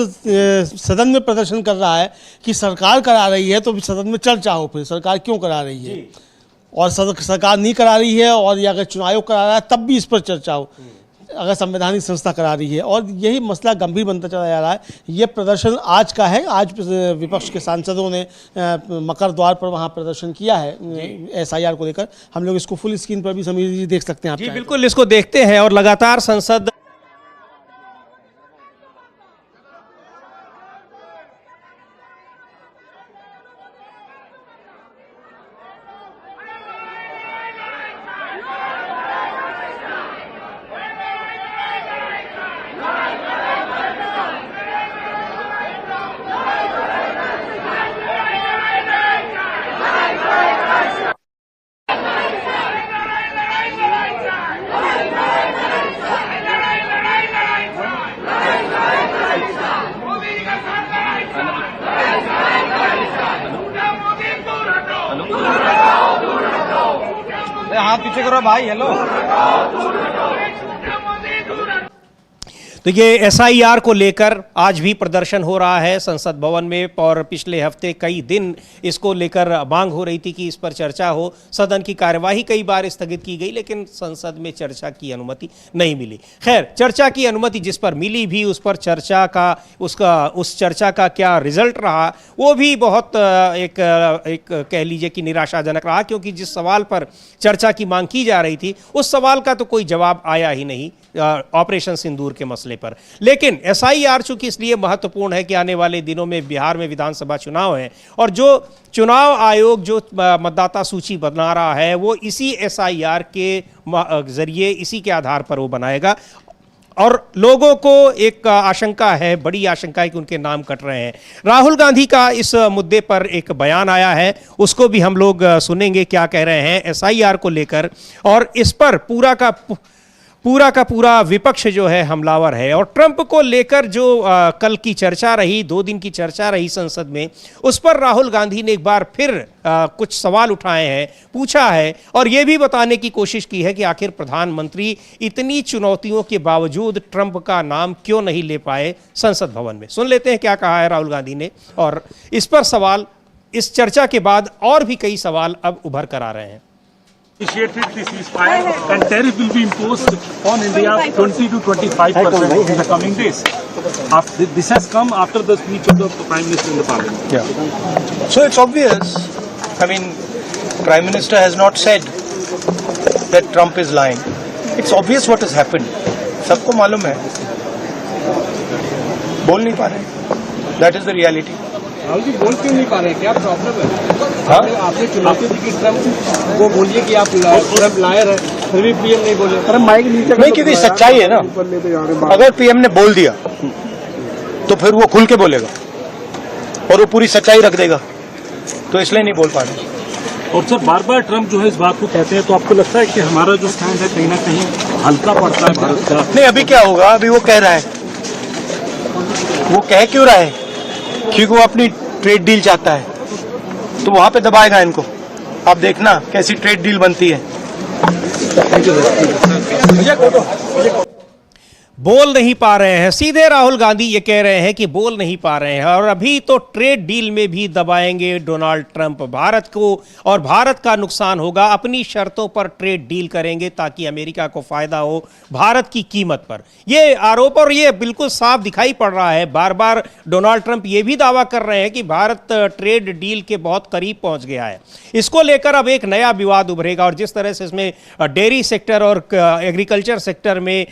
सदन में प्रदर्शन कर रहा है कि सरकार करा रही है तो सदन में चर्चा हो, फिर सरकार क्यों करा रही है। और सरकार नहीं करा रही है, और या अगर चुनाव आयोग करा रहा है तब भी इस पर चर्चा हो, अगर संवैधानिक संस्था करा रही है। और यही मसला गंभीर बनता चला जा रहा है। ये प्रदर्शन आज का है, आज विपक्ष के सांसदों ने मकर द्वार पर वहाँ प्रदर्शन किया है SIR को लेकर। हम लोग इसको फुल स्क्रीन पर भी समीर जी देख सकते हैं आप। जी बिल्कुल, इसको देखते हैं। और लगातार संसद हाथ पीछे करो भाई। हेलो, तो ये SIR को लेकर आज भी प्रदर्शन हो रहा है संसद भवन में, और पिछले हफ्ते कई दिन इसको लेकर मांग हो रही थी कि इस पर चर्चा हो। सदन की कार्यवाही कई बार स्थगित की गई, लेकिन संसद में चर्चा की अनुमति नहीं मिली। खैर, चर्चा की अनुमति जिस पर मिली भी, उस पर चर्चा का उस चर्चा का क्या रिजल्ट रहा वो भी बहुत एक कह लीजिए कि निराशाजनक रहा, क्योंकि जिस सवाल पर चर्चा की मांग की जा रही थी उस सवाल का तो कोई जवाब आया ही नहीं ऑपरेशन सिंदूर के मसले पर। लेकिन SIR चूंकि इसलिए महत्वपूर्ण है कि आने वाले दिनों में बिहार में विधानसभा चुनाव है, और जो चुनाव आयोग जो मतदाता सूची बना रहा है वो इसी SIR के जरिए, इसी के आधार पर वो बनाएगा। और लोगों को एक आशंका है, बड़ी आशंका है कि उनके नाम कट रहे हैं। राहुल गांधी का इस मुद्दे पर एक बयान आया है, उसको भी हम लोग सुनेंगे क्या कह रहे हैं SIR को लेकर। और इस पर पूरा का पूरा विपक्ष जो है हमलावर है। और ट्रंप को लेकर जो कल की चर्चा रही, 2 दिन की चर्चा रही संसद में, उस पर राहुल गांधी ने एक बार फिर कुछ सवाल उठाए हैं, पूछा है और यह भी बताने की कोशिश की है कि आखिर प्रधानमंत्री इतनी चुनौतियों के बावजूद ट्रंप का नाम क्यों नहीं ले पाए संसद भवन में। सुन लेते हैं क्या कहा है राहुल गांधी ने। और इस पर सवाल, इस चर्चा के बाद और भी कई सवाल अब उभर कर आ रहे हैं। Initiated the ceasefire and tariff will be imposed on India 20 to 25% in the coming days. This has come after the speech of the Prime Minister in the Parliament. Yeah. So it's obvious. I mean, Prime Minister has not said that Trump is lying. It's obvious what has happened. सबको मालूम है. बोल नहीं पा रहे. That is the reality. Rahul ji बोल क्यों नहीं पा रहे, क्या प्रॉब्लम है? आपने चुनौती दी कि ट्रम्प को बोलिए कि आप ट्रम्प लायर है, फिर भी पीएम नहीं बोले। नहीं, क्योंकि सच्चाई है ना। अगर पीएम ने बोल दिया तो फिर वो खुल के बोलेगा और वो पूरी सच्चाई रख देगा, तो इसलिए नहीं बोल पा रहे। और सर बार बार ट्रम्प जो है इस बात को कहते हैं, तो आपको लगता है कि हमारा जो स्टैंड है कहीं ना कहीं हल्का पड़ता है भारत का? नहीं, अभी क्या होगा, अभी वो कह रहा है। वो कह क्यों रहा है? क्योंकि वो अपनी ट्रेड डील चाहता है, तो वहां पे दबाएगा इनको। आप देखना कैसी ट्रेड डील बनती है। बोल नहीं पा रहे हैं, सीधे राहुल गांधी ये कह रहे हैं कि बोल नहीं पा रहे हैं। और अभी तो ट्रेड डील में भी दबाएंगे डोनाल्ड ट्रंप भारत को, और भारत का नुकसान होगा। अपनी शर्तों पर ट्रेड डील करेंगे ताकि अमेरिका को फायदा हो भारत की कीमत पर। ये आरोप, और ये बिल्कुल साफ दिखाई पड़ रहा है। बार बार डोनाल्ड ट्रंप ये भी दावा कर रहे हैं कि भारत ट्रेड डील के बहुत करीब पहुंच गया है। इसको लेकर अब एक नया विवाद उभरेगा, और जिस तरह से इसमें डेयरी सेक्टर और एग्रीकल्चर सेक्टर में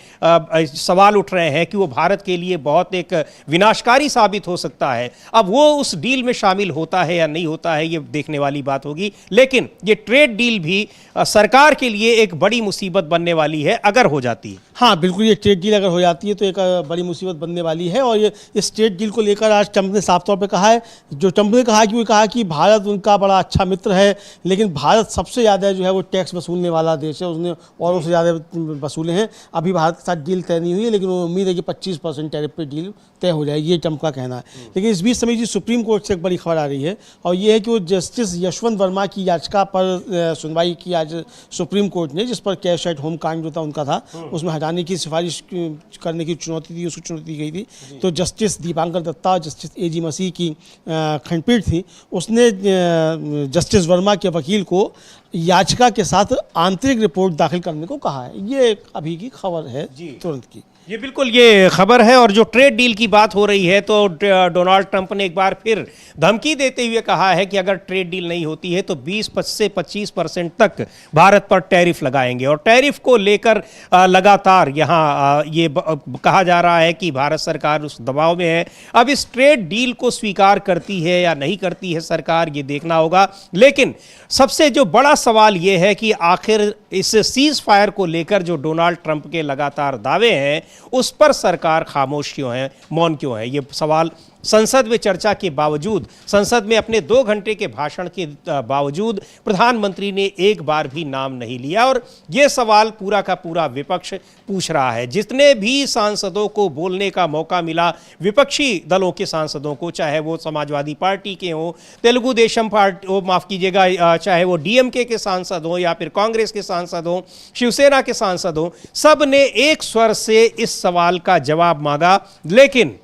सवाल उठ रहे हैं कि वो भारत के लिए बहुत एक विनाशकारी साबित हो सकता है। अब वो उस डील में शामिल होता है या नहीं होता है, ये देखने वाली बात होगी। लेकिन ये ट्रेड डील भी सरकार के लिए एक बड़ी मुसीबत बनने वाली है अगर हो जाती है। हाँ बिल्कुल, ये ट्रेड डील अगर हो जाती है तो एक बड़ी मुसीबत बनने वाली है। और ये इस ट्रेड डील को लेकर आज ट्रंप ने साफ तौर पे कहा है, जो ट्रंप ने कहा कि भारत उनका बड़ा अच्छा मित्र है, लेकिन भारत सबसे ज़्यादा जो है वो टैक्स वसूलने वाला देश है। उसने औरों से ज़्यादा वसूले हैं। अभी भारत के साथ डील तय नहीं हुई है, लेकिन उम्मीद है कि 25% टैरिफ पे डील तय हो जाएगी, ये ट्रंप का कहना है। लेकिन इस बीच समय जी सुप्रीम कोर्ट से एक बड़ी खबर आ रही है, और ये है कि वो जस्टिस यशवंत वर्मा की याचिका पर सुनवाई की आज सुप्रीम कोर्ट ने, जिस पर कैश एट होम कांड जो था उनका था, उसमें हटाने की सिफारिश करने की चुनौती थी, उसको चुनौती दी गई थी। तो जस्टिस दीपांकर दत्ता, जस्टिस एजी मसीह की खंडपीठ थी, उसने जस्टिस वर्मा के वकील को याचिका के साथ आंतरिक रिपोर्ट दाखिल करने को कहा है। ये अभी की खबर है तुरंत की। ये बिल्कुल ये खबर है। और जो ट्रेड डील की बात हो रही है, तो डोनाल्ड ट्रंप ने एक बार फिर धमकी देते हुए कहा है कि अगर ट्रेड डील नहीं होती है तो 20 से 25% तक भारत पर टैरिफ लगाएंगे। और टैरिफ को लेकर लगातार यहाँ ये कहा जा रहा है कि भारत सरकार उस दबाव में है। अब इस ट्रेड डील को स्वीकार करती है या नहीं करती है सरकार, ये देखना होगा। लेकिन सबसे जो बड़ा सवाल ये है कि आखिर इस सीज फायर को लेकर जो डोनाल्ड ट्रंप के लगातार दावे हैं, उस पर सरकार खामोश क्यों है, मौन क्यों है। ये सवाल संसद में चर्चा के बावजूद, संसद में अपने 2 घंटे के भाषण के बावजूद प्रधानमंत्री ने एक बार भी नाम नहीं लिया। और ये सवाल पूरा का पूरा विपक्ष पूछ रहा है। जितने भी सांसदों को बोलने का मौका मिला, विपक्षी दलों के सांसदों को, चाहे वो समाजवादी पार्टी के हों, तेलुगु देशम पार्टी हो, माफ कीजिएगा, चाहे वो डीएमके के सांसद हों या फिर कांग्रेस के सांसद हों, शिवसेना के सांसद हों, सब ने एक स्वर से इस सवाल का जवाब मांगा। लेकिन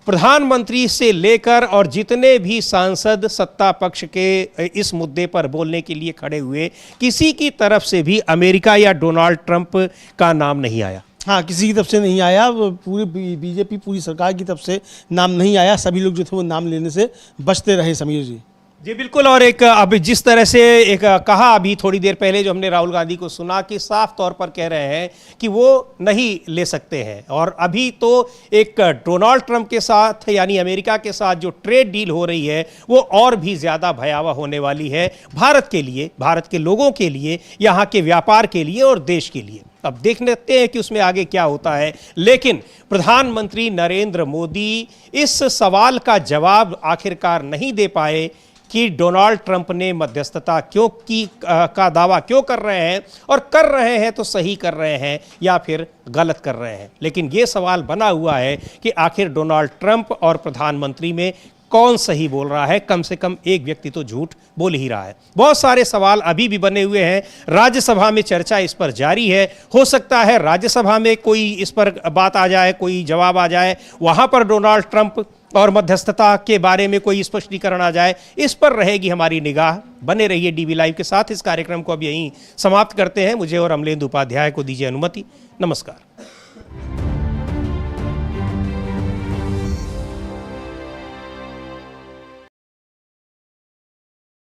प्रधानमंत्री से लेकर और जितने भी सांसद सत्ता पक्ष के इस मुद्दे पर बोलने के लिए खड़े हुए, किसी की तरफ से भी अमेरिका या डोनाल्ड ट्रंप का नाम नहीं आया। हाँ, किसी की तरफ से नहीं आया। पूरी बीजेपी, पूरी सरकार की तरफ से नाम नहीं आया। सभी लोग जो थे वो नाम लेने से बचते रहे, समीर जी। जी बिल्कुल। और एक अब जिस तरह से एक कहा अभी थोड़ी देर पहले जो हमने राहुल गांधी को सुना कि साफ तौर पर कह रहे हैं कि वो नहीं ले सकते हैं। और अभी तो एक डोनाल्ड ट्रंप के साथ यानी अमेरिका के साथ जो ट्रेड डील हो रही है वो और भी ज़्यादा भयावह होने वाली है भारत के लिए, भारत के लोगों के लिए, यहाँ के व्यापार के लिए और देश के लिए। अब देख लेते हैं कि उसमें आगे क्या होता है। लेकिन प्रधानमंत्री नरेंद्र मोदी इस सवाल का जवाब आखिरकार नहीं दे पाए कि डोनाल्ड ट्रंप ने मध्यस्थता क्यों की का दावा क्यों कर रहे हैं, और कर रहे हैं तो सही कर रहे हैं या फिर गलत कर रहे हैं। लेकिन ये सवाल बना हुआ है कि आखिर डोनाल्ड ट्रंप और प्रधानमंत्री में कौन सही बोल रहा है। कम से कम एक व्यक्ति तो झूठ बोल ही रहा है। बहुत सारे सवाल अभी भी बने हुए हैं। राज्यसभा में चर्चा इस पर जारी है। हो सकता है राज्यसभा में कोई इस पर बात आ जाए, कोई जवाब आ जाए, वहां पर डोनाल्ड ट्रंप और मध्यस्थता के बारे में कोई स्पष्टीकरण आ जाए। इस पर रहेगी हमारी निगाह। बने रहिए डीबी लाइव के साथ। इस कार्यक्रम को अब यहीं समाप्त करते हैं। मुझे और अमलेंदु उपाध्याय को दीजिए अनुमति। नमस्कार।